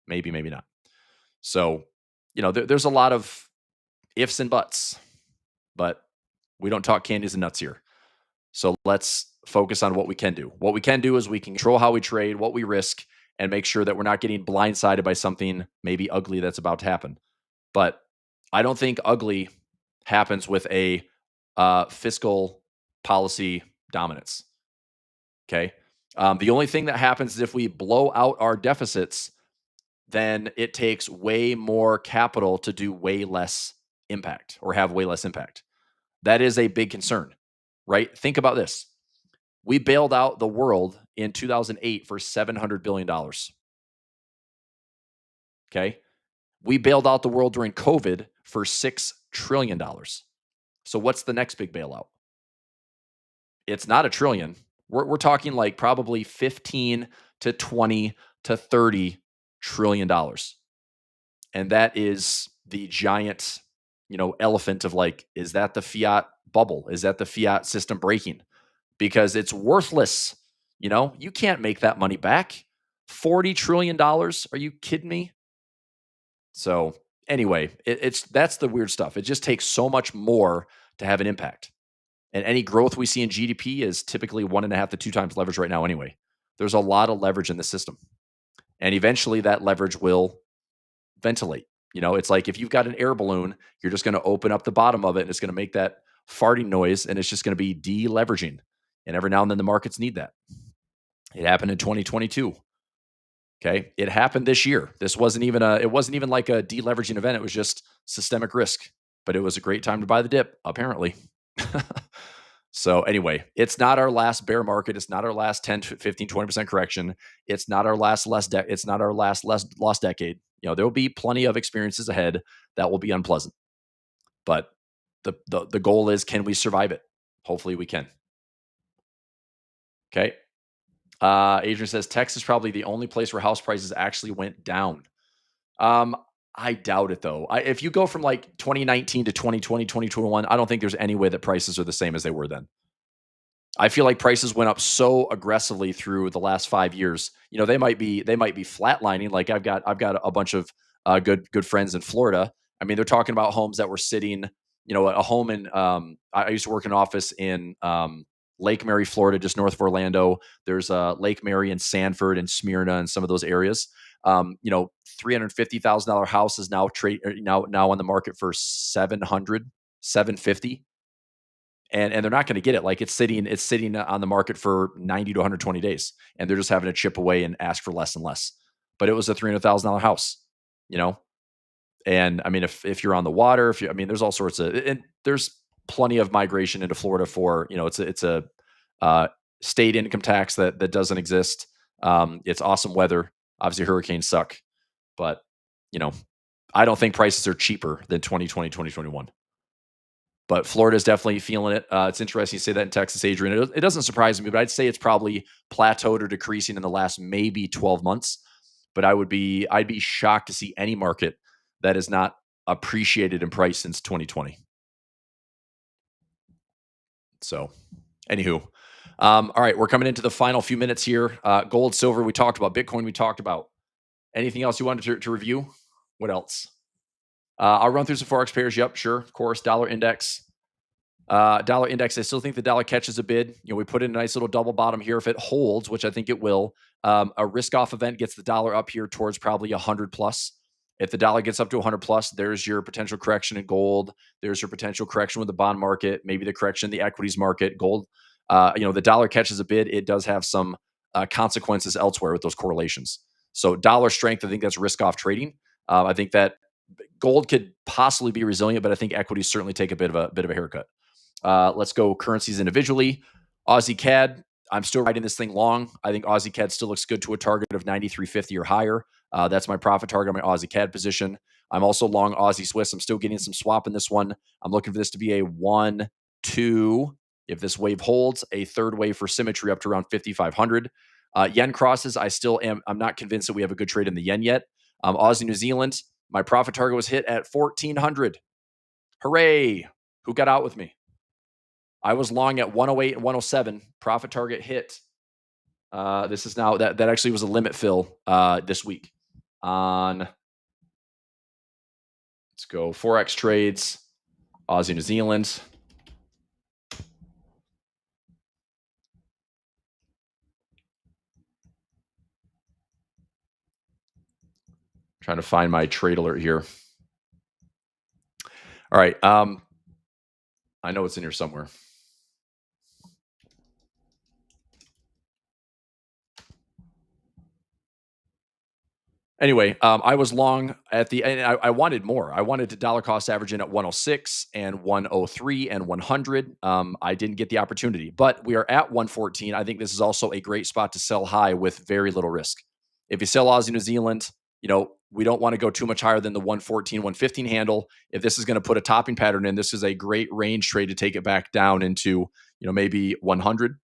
Maybe, maybe not. So, there's a lot of ifs and buts, but we don't talk candies and nuts here. So let's focus on what we can do. What we can do is we can control how we trade, what we risk, and make sure that we're not getting blindsided by something maybe ugly that's about to happen. But I don't think ugly happens with a fiscal policy dominance. Okay. The only thing that happens is if we blow out our deficits, then it takes way more capital to do way less impact or have way less impact. That is a big concern, right? Think about this. We bailed out the world in 2008 for $700 billion. Okay. We bailed out the world during COVID for $6 trillion. So what's the next big bailout? It's not a trillion. We're talking like probably 15 to 20 to 30 trillion dollars. And that is the giant, elephant of like, is that the fiat bubble? Is that the fiat system breaking? Because it's worthless. You can't make that money back. $40 trillion. Are you kidding me? So anyway, that's the weird stuff. It just takes so much more to have an impact. And any growth we see in GDP is typically 1.5 to 2 times leverage right now anyway. There's a lot of leverage in the system. And eventually that leverage will ventilate. It's like if you've got an air balloon, you're just going to open up the bottom of it and it's going to make that farting noise and it's just going to be deleveraging. And every now and then the markets need that. It happened in 2022. Okay. It happened this year. It wasn't even like a deleveraging event. It was just systemic risk, but it was a great time to buy the dip, apparently. So anyway, it's not our last bear market. It's not our last 10, 15, 20% correction. It's not our it's not our last lost decade. There will be plenty of experiences ahead that will be unpleasant. But the goal is, can we survive it? Hopefully we can. Okay. Adrian says Texas is probably the only place where house prices actually went down. Um, I doubt it though. If you go from like 2019 to 2020, 2021, I don't think there's any way that prices are the same as they were then. I feel like prices went up so aggressively through the last 5 years. They might be flatlining. Like I've got a bunch of good friends in Florida. I mean, they're talking about homes that were sitting. A home in I used to work in an office in Lake Mary, Florida, just north of Orlando. There's Lake Mary and Sanford and Smyrna and some of those areas. $350,000 house is now on the market for 750, and they're not going to get it. Like it's sitting on the market for 90 to 120 days, and they're just having to chip away and ask for less and less. But it was a $300,000 house, you know. And I mean, if you're on the water, if you, I mean, there's all sorts of, and there's plenty of migration into Florida for, it's a uh, state income tax that doesn't exist. It's awesome weather. Obviously, hurricanes suck, but you know, I don't think prices are cheaper than 2020, 2021. But Florida is definitely feeling it. It's interesting you say that in Texas, Adrian. It doesn't surprise me, but I'd say it's probably plateaued or decreasing in the last maybe 12 months. But I'd be shocked to see any market that is not appreciated in price since 2020. So, anywho, all right, we're coming into the final few minutes here. Gold, silver, we talked about. Bitcoin, we talked about. Anything else you wanted to review? What else? I'll run through some forex pairs. Yep, sure, of course. Dollar index. Dollar index, I still think the dollar catches a bid. We put in a nice little double bottom here. If it holds, which I think it will, a risk off event gets the dollar up here towards probably 100 plus. If the dollar gets up to 100 plus, there's your potential correction in gold. There's your potential correction with the bond market, maybe the correction in the equities market. Gold, the dollar catches a bid. It does have some consequences elsewhere with those correlations. So dollar strength, I think that's risk off trading. I think that gold could possibly be resilient, but I think equities certainly take a bit of a haircut. Let's go currencies individually. Aussie CAD, I'm still riding this thing long. I think Aussie CAD still looks good to a target of 93.50 or higher. That's my profit target on my Aussie CAD position. I'm also long Aussie Swiss. I'm still getting some swap in this one. I'm looking for this to be a 1, 2. If this wave holds, a third wave for symmetry up to around 5,500. Yen crosses, I'm not convinced that we have a good trade in the yen yet. Aussie New Zealand, my profit target was hit at 1,400. Hooray! Who got out with me? I was long at 108 and 107. Profit target hit. This is now that actually was a limit fill this week. Let's go forex trades, Aussie New Zealand. Trying to find my trade alert here. All right. I know it's in here somewhere. Anyway, I was long and I wanted more. I wanted to dollar cost average in at 106 and 103 and 100. I didn't get the opportunity, but we are at 114. I think this is also a great spot to sell high with very little risk. If you sell Aussie New Zealand, we don't want to go too much higher than the 114, 115 handle. If this is going to put a topping pattern in, this is a great range trade to take it back down into, maybe 100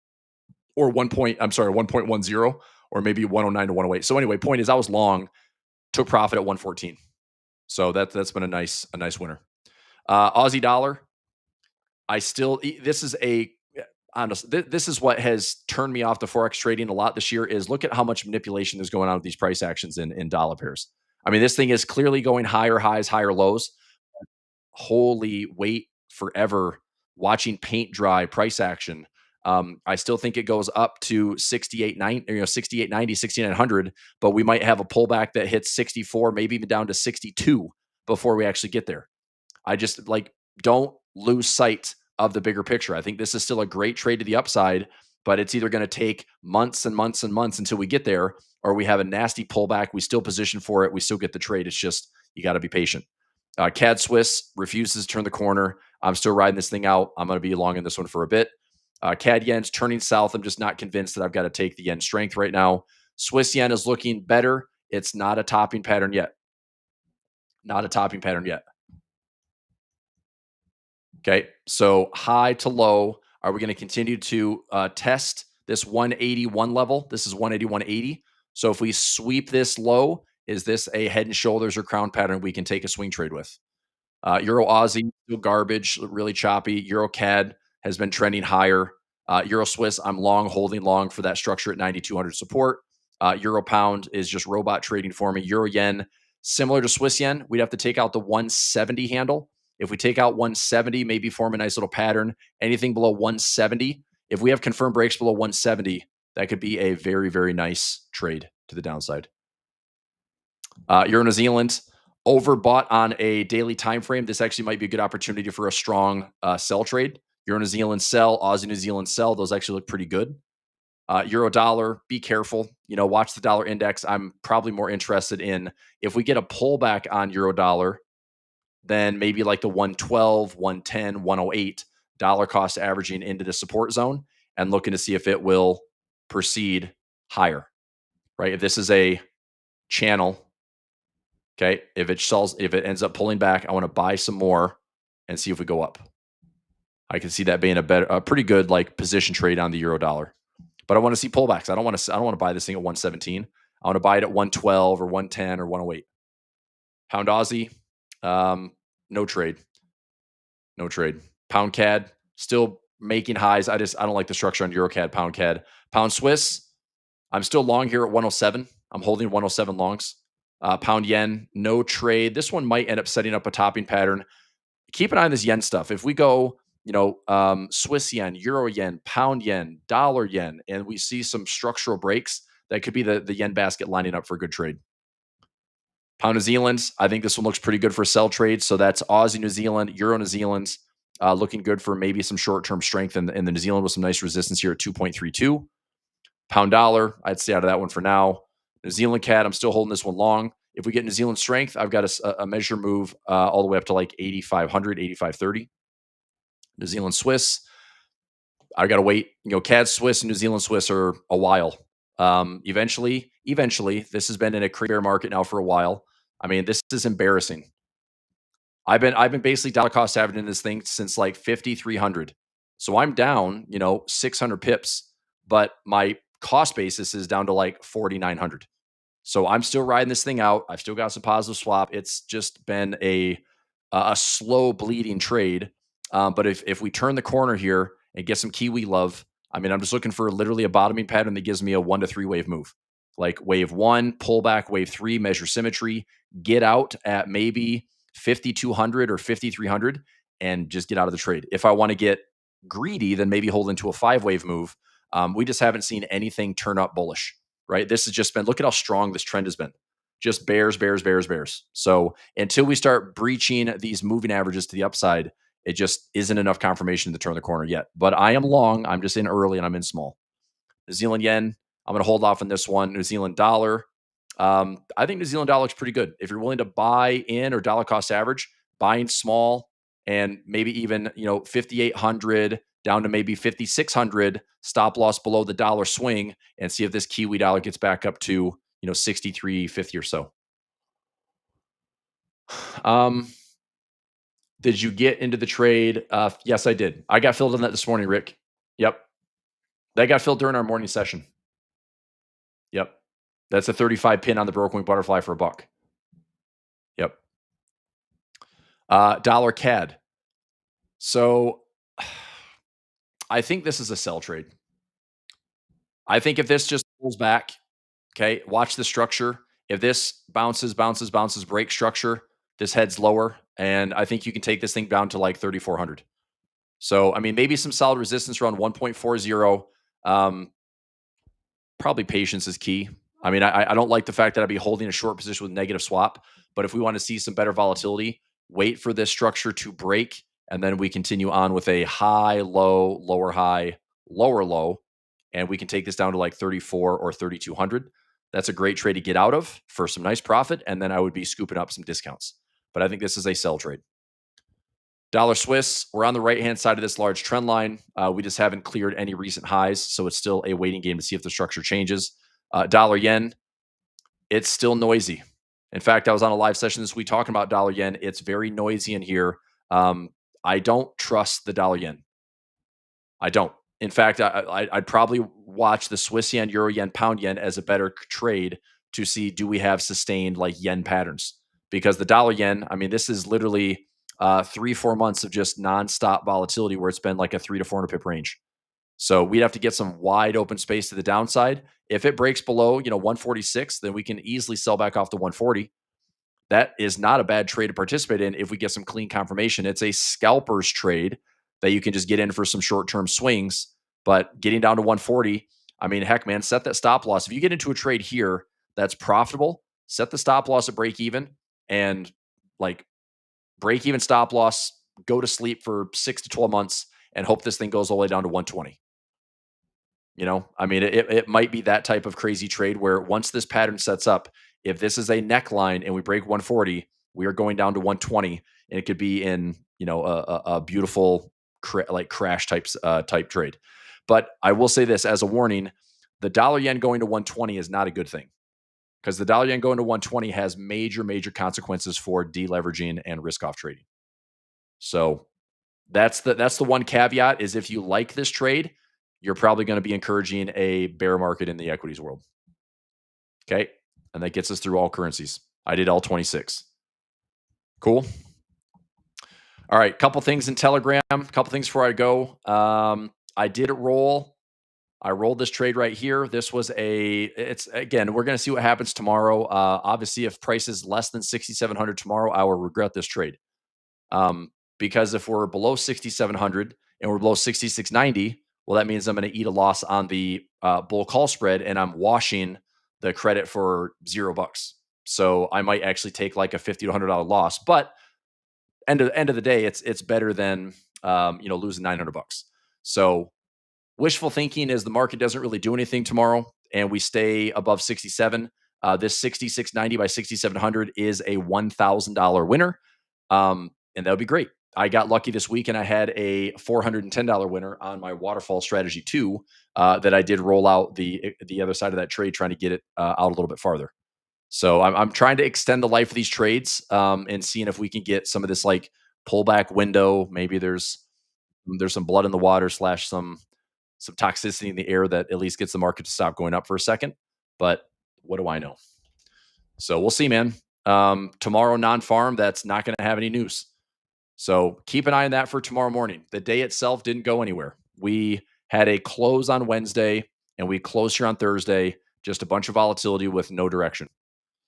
or 1.10 or maybe 109 to 108. So anyway, point is I was long, took profit at 114. So that's been a nice winner. Aussie dollar. This is honestly, this is what has turned me off the forex trading a lot this year. Is look at how much manipulation is going on with these price actions in dollar pairs. I mean, this thing is clearly going higher highs, higher lows. Holy, wait forever watching paint dry price action. I still think it goes up to 68.90, 6900, but we might have a pullback that hits 64, maybe even down to 62 before we actually get there. I just don't lose sight of the bigger picture. I think this is still a great trade to the upside, but it's either going to take months and months and months until we get there, or we have a nasty pullback. We still position for it. We still get the trade. It's just, you got to be patient. CAD Swiss refuses to turn the corner. I'm still riding this thing out. I'm going to be long in this one for a bit. CAD Yen's turning south. I'm just not convinced that I've got to take the yen strength right now. Swiss yen is looking better. It's not a topping pattern yet. Not a topping pattern yet. Okay. So high to low. Are we going to continue to test this 181 level? This is 180. So if we sweep this low, is this a head and shoulders or crown pattern we can take a swing trade with? Euro Aussie, still garbage, really choppy. Euro CAD has been trending higher. Euro Swiss, I'm long, holding long for that structure at 9,200 support. Euro Pound is just robot trading for me. Euro Yen, similar to Swiss Yen, we'd have to take out the 170 handle. If we take out 170, maybe form a nice little pattern. Anything below 170, if we have confirmed breaks below 170, that could be a very, very nice trade to the downside. Euro New Zealand, overbought on a daily time frame. This actually might be a good opportunity for a strong sell trade. Euro New Zealand sell, Aussie New Zealand sell. Those actually look pretty good. Euro dollar, be careful. Watch the dollar index. I'm probably more interested in if we get a pullback on euro dollar, then maybe like the 112, 110, 108 dollar cost averaging into the support zone and looking to see if it will proceed higher, right? If this is a channel, okay, if it ends up pulling back, I want to buy some more and see if we go up. I can see that being a pretty good like position trade on the euro dollar. But I want to see pullbacks. I don't want to buy this thing at 117. I want to buy it at 112 or 110 or 108. Pound Aussie, no trade. No trade. Pound CAD, still making highs. I don't like the structure on Euro CAD, Pound CAD. Pound Swiss, I'm still long here at 107. I'm holding 107 longs. Pound Yen, no trade. This one might end up setting up a topping pattern. Keep an eye on this yen stuff. If we go, Swiss yen, Euro yen, Pound yen, dollar yen, and we see some structural breaks, that could be the yen basket lining up for a good trade. Pound New Zealand, I think this one looks pretty good for sell trade. So that's Aussie New Zealand, Euro New Zealand, looking good for maybe some short-term strength in the New Zealand with some nice resistance here at 2.32. Pound dollar, I'd stay out of that one for now. New Zealand CAD, I'm still holding this one long. If we get New Zealand strength, I've got a measure move all the way up to like 8,500, 8,530. New Zealand Swiss, I got to wait. CAD Swiss and New Zealand Swiss are a while. Eventually, this has been in a bear market now for a while. I mean, this is embarrassing. I've been basically dollar cost averaging this thing since like 5,300. So I'm down, 600 pips, but my cost basis is down to like 4,900. So I'm still riding this thing out. I've still got some positive swap. It's just been a slow bleeding trade. But if we turn the corner here and get some Kiwi love, I mean, I'm just looking for literally a bottoming pattern that gives me a 1 to 3 wave move. Like wave 1, pullback, wave 3, measure symmetry, get out at maybe 5,200 or 5,300 and just get out of the trade. If I want to get greedy, then maybe hold into a 5 wave move. We just haven't seen anything turn up bullish, right? This has just been, look at how strong this trend has been. Just bears, bears, bears, bears. So until we start breaching these moving averages to the upside, it just isn't enough confirmation to turn the corner yet. But I am long. I'm just in early and I'm in small. New Zealand yen, I'm going to hold off on this one. New Zealand dollar. I think New Zealand dollar looks pretty good. If you're willing to buy in or dollar cost average, buying small and maybe even, 5,800 down to maybe 5,600, stop loss below the dollar swing and see if this Kiwi dollar gets back up to, 63.50 or so. Did you get into the trade? Yes, I did. I got filled in that this morning, Rick. Yep. That got filled during our morning session. Yep. That's a 35 pin on the broken wing butterfly for $1. Yep. Dollar CAD. So I think this is a sell trade. I think if this just pulls back, okay, watch the structure. If this bounces, break structure, this heads lower. And I think you can take this thing down to like 3,400. So, I mean, maybe some solid resistance around 1.40. Probably patience is key. I mean, I don't like the fact that I'd be holding a short position with negative swap. But if we want to see some better volatility, wait for this structure to break. And then we continue on with a high, low, lower high, lower low. and we can take this down to like 34 or 3,200. That's a great trade to get out of for some nice profit, and then I would be scooping up some discounts. But I think this is a sell trade. Dollar Swiss, we're on the right-hand side of this large trend line. We just haven't cleared any recent highs, so it's still a waiting game to see if the structure changes. Dollar yen, it's still noisy. In fact, I was on a live session this week talking about dollar yen. It's very noisy in here. I don't trust the dollar yen. I don't. In fact, I'd probably watch the Swiss yen, euro yen, pound yen as a better trade to see, do we have sustained like yen patterns? Because the dollar yen, I mean, this is literally 3-4 months of just nonstop volatility where it's been like a 300 to 400 pip range. So we'd have to get some wide open space to the downside. If it breaks below, 146, then we can easily sell back off the 140. That is not a bad trade to participate in if we get some clean confirmation. It's a scalper's trade that you can just get in for some short-term swings. But getting down to 140, I mean, heck, man, set that stop loss. If you get into a trade here that's profitable, set the stop loss at break even and like break even stop loss, go to sleep for 6 to 12 months and hope this thing goes all the way down to 120. I mean, it might be that type of crazy trade where once this pattern sets up, if this is a neckline and we break 140, we are going down to 120, and it could be in a beautiful crash type trade. But I will say this as a warning: the dollar yen going to 120 is not a good thing, because the dollar yen going to 120 has major consequences for deleveraging and risk off trading. So that's the one caveat, is if you like this trade, you're probably going to be encouraging a bear market in the equities world. Okay. And that gets us through all currencies. I did all 26. Cool. All right. Couple things in Telegram, couple things before I go. I did roll. I rolled this trade right here. This was again, we're going to see what happens tomorrow. Obviously, if price is less than 6,700 tomorrow, I will regret this trade. Because if we're below 6,700 and we're below 6,690, well, that means I'm going to eat a loss on the bull call spread, and I'm washing the credit for $0. So I might actually take like a $50 to $100 loss, but end of the day, it's better than losing $900. So wishful thinking is the market doesn't really do anything tomorrow, and we stay above 67. This 6690 by 6700 is a $1,000 winner, and that would be great. I got lucky this week, and I had a $410 winner on my waterfall strategy too, that I did roll out the other side of that trade, trying to get it out a little bit farther. So I'm trying to extend the life of these trades, and seeing if we can get some of this like pullback window. Maybe there's some blood in the water / some toxicity in the air that at least gets the market to stop going up for a second. But what do I know? So we'll see, man. Tomorrow, non-farm, that's not going to have any news. So keep an eye on that for tomorrow morning. The day itself didn't go anywhere. We had a close on Wednesday, and we closed here on Thursday. Just a bunch of volatility with no direction.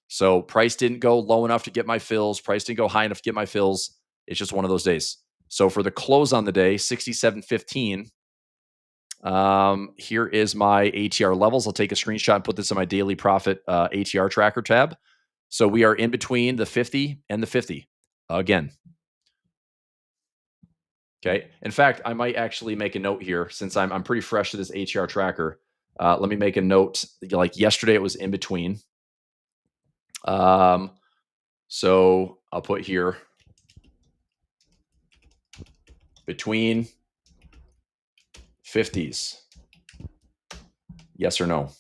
So price didn't go low enough to get my fills. Price didn't go high enough to get my fills. It's just one of those days. So for the close on the day, 67.15. Here is my ATR levels. I'll take a screenshot and put this in my daily profit ATR tracker tab. So we are in between the 50 and the 50 again. Okay. In fact, I might actually make a note here, since I'm pretty fresh to this ATR tracker. Let me make a note. Like yesterday, it was in between. So I'll put here between 50s. Yes or no?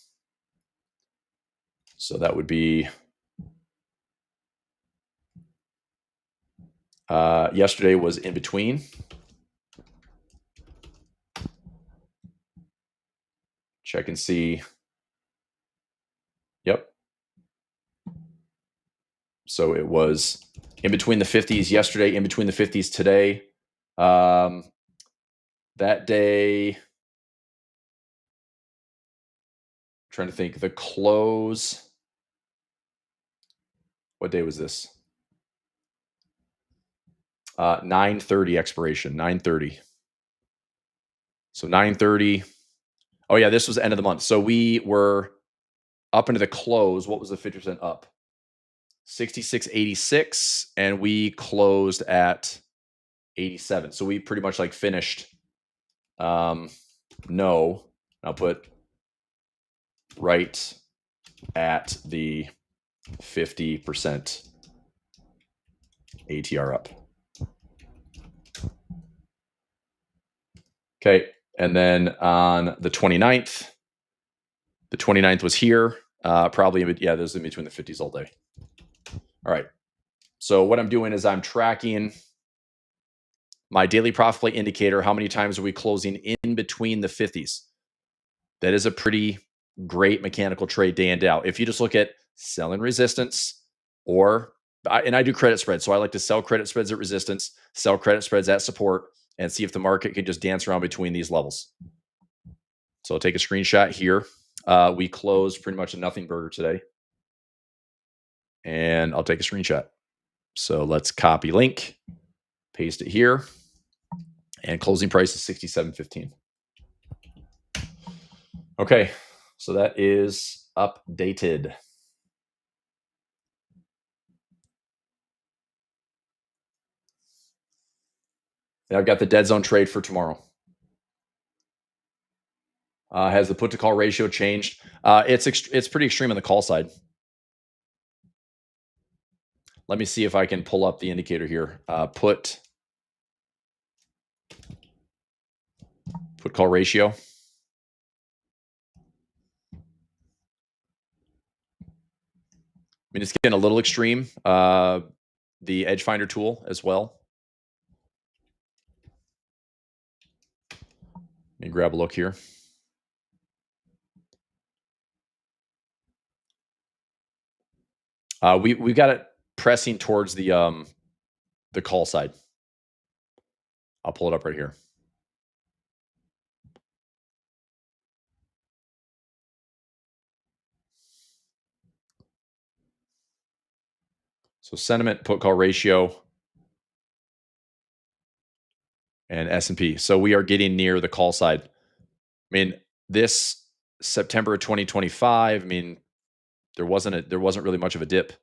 So that would be yesterday was in between. Check and see. Yep. So it was in between the 50s yesterday, in between the 50s today. That day, I'm trying to think, the close. What day was this? 9:30 expiration, 9:30. So 9:30. Oh yeah, this was the end of the month. So we were up into the close. What was the 50% up? 66.86, and we closed at 87. So we pretty much like finished. No, I'll put right at the 50% ATR up. Okay, and then on the 29th was here. Probably, yeah, those in between the 50s all day. All right. So what I'm doing is I'm tracking my daily profit play indicator. How many times are we closing in between the 50s? That is a pretty great mechanical trade day in, day out. If you just look at selling resistance or, and I do credit spreads. So I like to sell credit spreads at resistance, sell credit spreads at support, and see if the market can just dance around between these levels. So I'll take a screenshot here. We closed pretty much a nothing burger today. And I'll take a screenshot. So let's copy link, paste it here. And closing price is 67.15. Okay, so that is updated. I've got the dead zone trade for tomorrow. Has the put to call ratio changed? It's pretty extreme on the call side. Let me see if I can pull up the indicator here. Put call ratio. I mean, it's getting a little extreme. The Edge Finder tool as well. Let me grab a look here. We got it pressing towards the call side. I'll pull it up right here. So sentiment, put call ratio, and S&P. So we are getting near the call side. I mean, this September of 2025, I mean, there wasn't really much of a dip.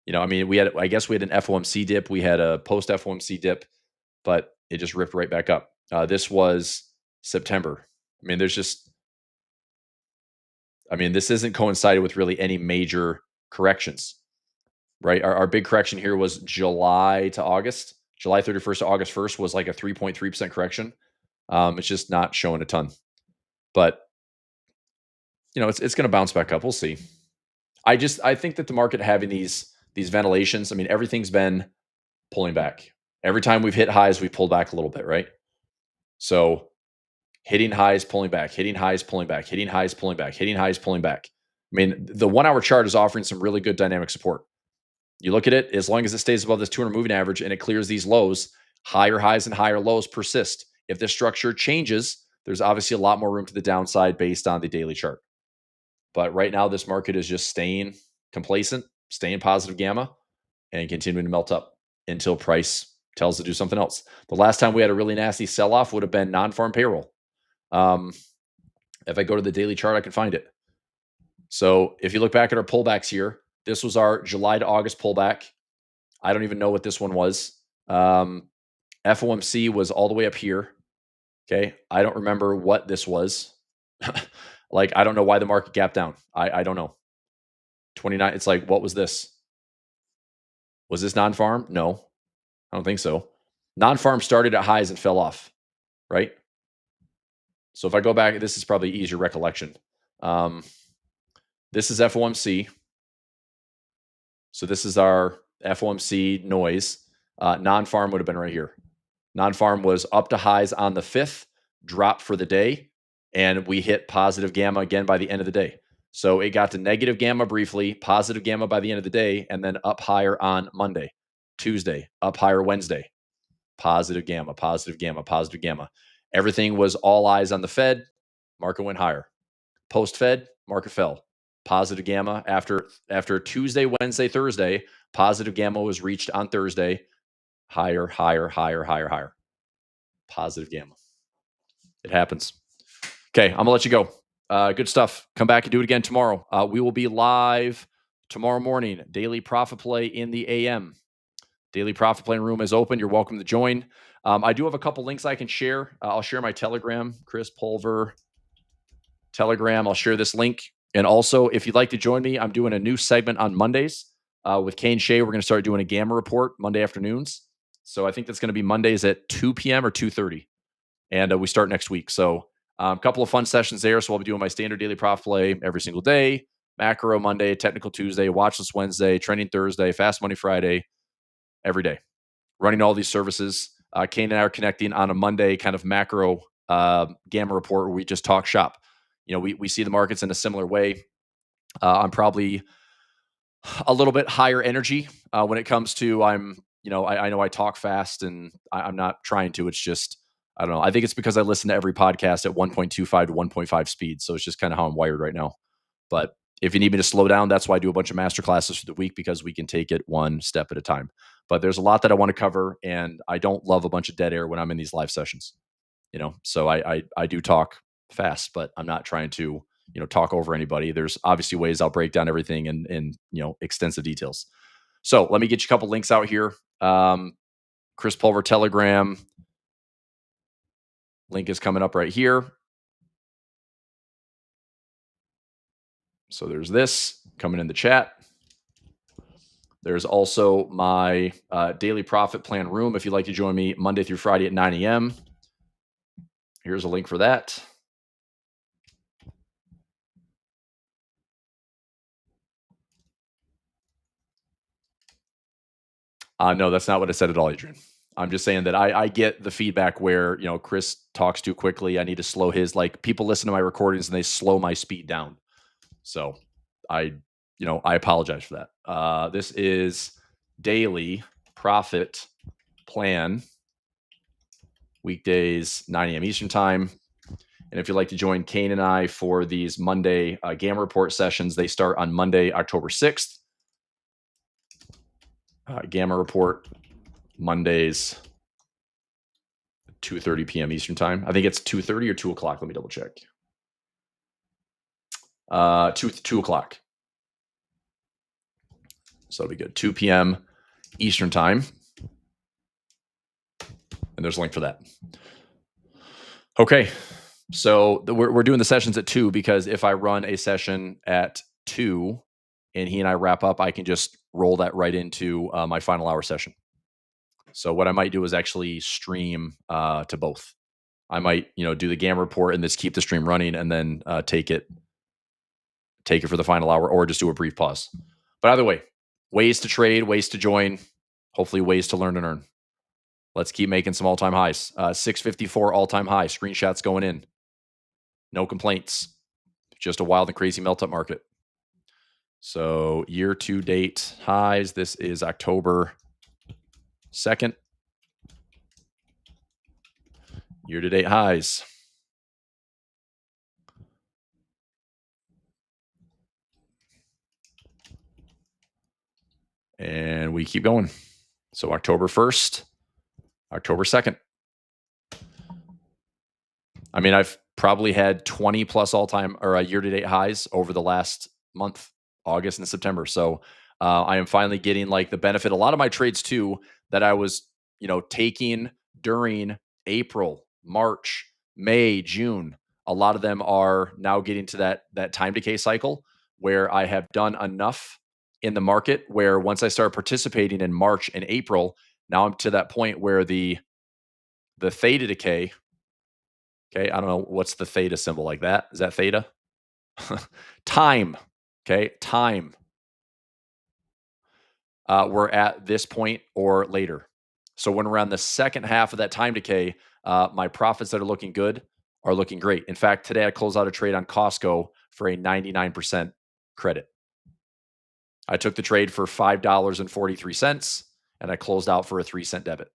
You know, I mean, I guess we had an FOMC dip, we had a post FOMC dip, but it just ripped right back up. This was September. I mean, this isn't coincided with really any major corrections, right? Our big correction here was July to August. July 31st to August 1st was like a 3.3% correction. It's just not showing a ton, but you know, it's going to bounce back up. We'll see. I think that the market having these ventilations, I mean, everything's been pulling back. Every time we've hit highs, we pulled back a little bit, right? So hitting highs, pulling back, hitting highs, pulling back, hitting highs, pulling back, hitting highs, pulling back. I mean, the 1 hour chart is offering some really good dynamic support. You look at it, as long as it stays above this 200 moving average and it clears these lows, higher highs and higher lows persist. If this structure changes, there's obviously a lot more room to the downside based on the daily chart. But right now, this market is just staying complacent, staying positive gamma, and continuing to melt up until price tells to do something else. The last time we had a really nasty sell-off would have been non-farm payroll. If I go to the daily chart, I can find it. So if you look back at our pullbacks here, this was our July to August pullback. I don't even know what this one was. FOMC was all the way up here. Okay. I don't remember what this was. Like, I don't know why the market gapped down. I don't know. 29. It's like, what was this? Was this non-farm? No, I don't think so. Non-farm started at highs and fell off, right? So if I go back, this is probably easier recollection. This is FOMC. So this is our FOMC noise. Non-farm would have been right here. Non-farm was up to highs on the 5th, drop for the day, and we hit positive gamma again by the end of the day. So it got to negative gamma briefly, positive gamma by the end of the day, and then up higher on Monday, Tuesday, up higher Wednesday, positive gamma, positive gamma, positive gamma. Everything was all eyes on the Fed. Market went higher. Post-Fed, market fell. Positive gamma after Tuesday, Wednesday, Thursday, positive gamma was reached on Thursday. Higher, higher, higher, higher, higher. Positive gamma. It happens. Okay, I'm going to let you go. Good stuff. Come back and do it again tomorrow. We will be live tomorrow morning. Daily Profit Play in the AM. Daily Profit Play room is open. You're welcome to join. I do have a couple links I can share. I'll share my Telegram, Chris Pulver Telegram. I'll share this link. And also, if you'd like to join me, I'm doing a new segment on Mondays with Kane Shea. We're going to start doing a gamma report Monday afternoons. So I think that's going to be Mondays at 2 p.m. or 2:30, and we start next week. So a couple of fun sessions there. So I'll be doing my standard daily profit play every single day, macro Monday, technical Tuesday, watchlist Wednesday, trending Thursday, fast money Friday, every day. Running all these services. Kane and I are connecting on a Monday kind of macro gamma report where we just talk shop. We see the markets in a similar way. I'm probably a little bit higher energy when it comes to I know I talk fast and I'm not trying to. It's just I don't know. I think it's because I listen to every podcast at 1.25 to 1.5 speed. So it's just kind of how I'm wired right now. But if you need me to slow down, that's why I do a bunch of master classes for the week because we can take it one step at a time. But there's a lot that I want to cover, and I don't love a bunch of dead air when I'm in these live sessions. So I do talk fast, but I'm not trying to talk over anybody. There's obviously ways I'll break down everything in extensive details. So let me get you a couple links out here. Chris Pulver Telegram link is coming up right here. So there's this coming in the chat. There's also my daily profit plan room. If you'd like to join me Monday through Friday at 9 a.m., here's a link for that. No, that's not what I said at all, Adrian. I'm just saying that I get the feedback where, Chris talks too quickly. I need to slow his, like people listen to my recordings and they slow my speed down. So I apologize for that. This is daily profit plan, weekdays, 9 a.m. Eastern time. And if you'd like to join Kane and I for these Monday gamma report sessions, they start on Monday, October 6th. Gamma report Mondays, 2:30 p.m. Eastern time. I think it's 2:30 or 2 o'clock. Let me double check. 2 o'clock. So it'll be good. 2 p.m. Eastern time. And there's a link for that. Okay. So we're doing the sessions at 2 because if I run a session at 2 and he and I wrap up, I can just roll that right into my final hour session. So what I might do is actually stream to both. I might, do the gamma report and just keep the stream running and then take it for the final hour or just do a brief pause. But either way, ways to trade, ways to join, hopefully ways to learn and earn. Let's keep making some all-time highs. 654 all-time high. Screenshots going in. No complaints. Just a wild and crazy melt-up market. So year-to-date highs. This is October 2nd. Year-to-date highs. And we keep going. So October 1st, October 2nd. I mean, I've probably had 20 plus all-time or year-to-date highs over the last month, August and September. So I am finally getting like the benefit. A lot of my trades too that I was, taking during April, March, May, June. A lot of them are now getting to that time decay cycle where I have done enough in the market where once I start participating in March and April, now I'm to that point where the theta decay. Okay, I don't know what's the theta symbol like that. Is that theta? Time. Okay, time. We're at this point or later. So when we're on the second half of that time decay, my profits that are looking good are looking great. In fact, today I closed out a trade on Costco for a 99% credit. I took the trade for $5.43 and I closed out for a 3-cent debit.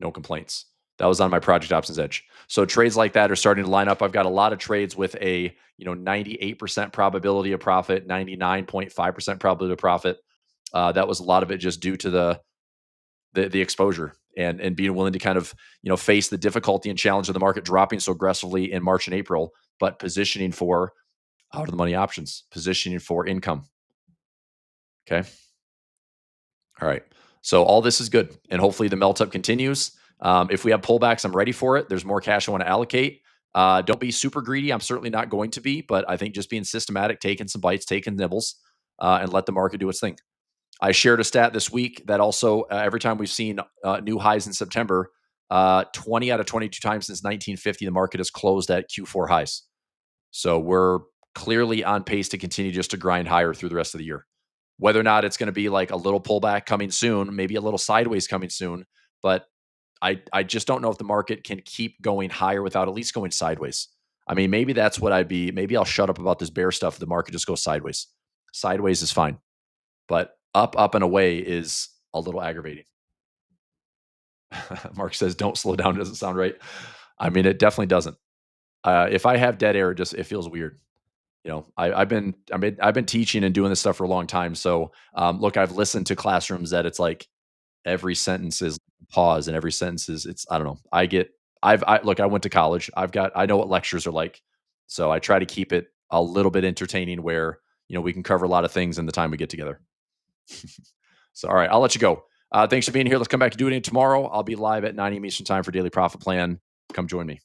No complaints. That was on my Project Options Edge. So trades like that are starting to line up. I've got a lot of trades with a 98% probability of profit, 99.5% probability of profit. That was a lot of it just due to the exposure and being willing to kind of face the difficulty and challenge of the market dropping so aggressively in March and April, but positioning for out of the money options, positioning for income. Okay. All right. So all this is good, and hopefully the melt up continues. If we have pullbacks, I'm ready for it. There's more cash I want to allocate. Don't be super greedy. I'm certainly not going to be, but I think just being systematic, taking some bites, taking nibbles, and let the market do its thing. I shared a stat this week that also every time we've seen new highs in September, 20 out of 22 times since 1950, the market has closed at Q4 highs. So we're clearly on pace to continue just to grind higher through the rest of the year. Whether or not it's going to be like a little pullback coming soon, maybe a little sideways coming soon, but I just don't know if the market can keep going higher without at least going sideways. I mean, maybe that's what I'd be. Maybe I'll shut up about this bear stuff. If the market just goes sideways. Sideways is fine, but up, and away is a little aggravating. Mark says, "Don't slow down." Doesn't sound right. I mean, it definitely doesn't. If I have dead air, it feels weird. I've been teaching and doing this stuff for a long time. So, look, I've listened to classrooms that it's like every sentence is pause and every sentence is it's I don't know. I went to college. I know what lectures are like. So I try to keep it a little bit entertaining where, we can cover a lot of things in the time we get together. So all right, I'll let you go. Thanks for being here. Let's come back to do it tomorrow. I'll be live at 9 a.m. Eastern time for Daily Profit Plan. Come join me.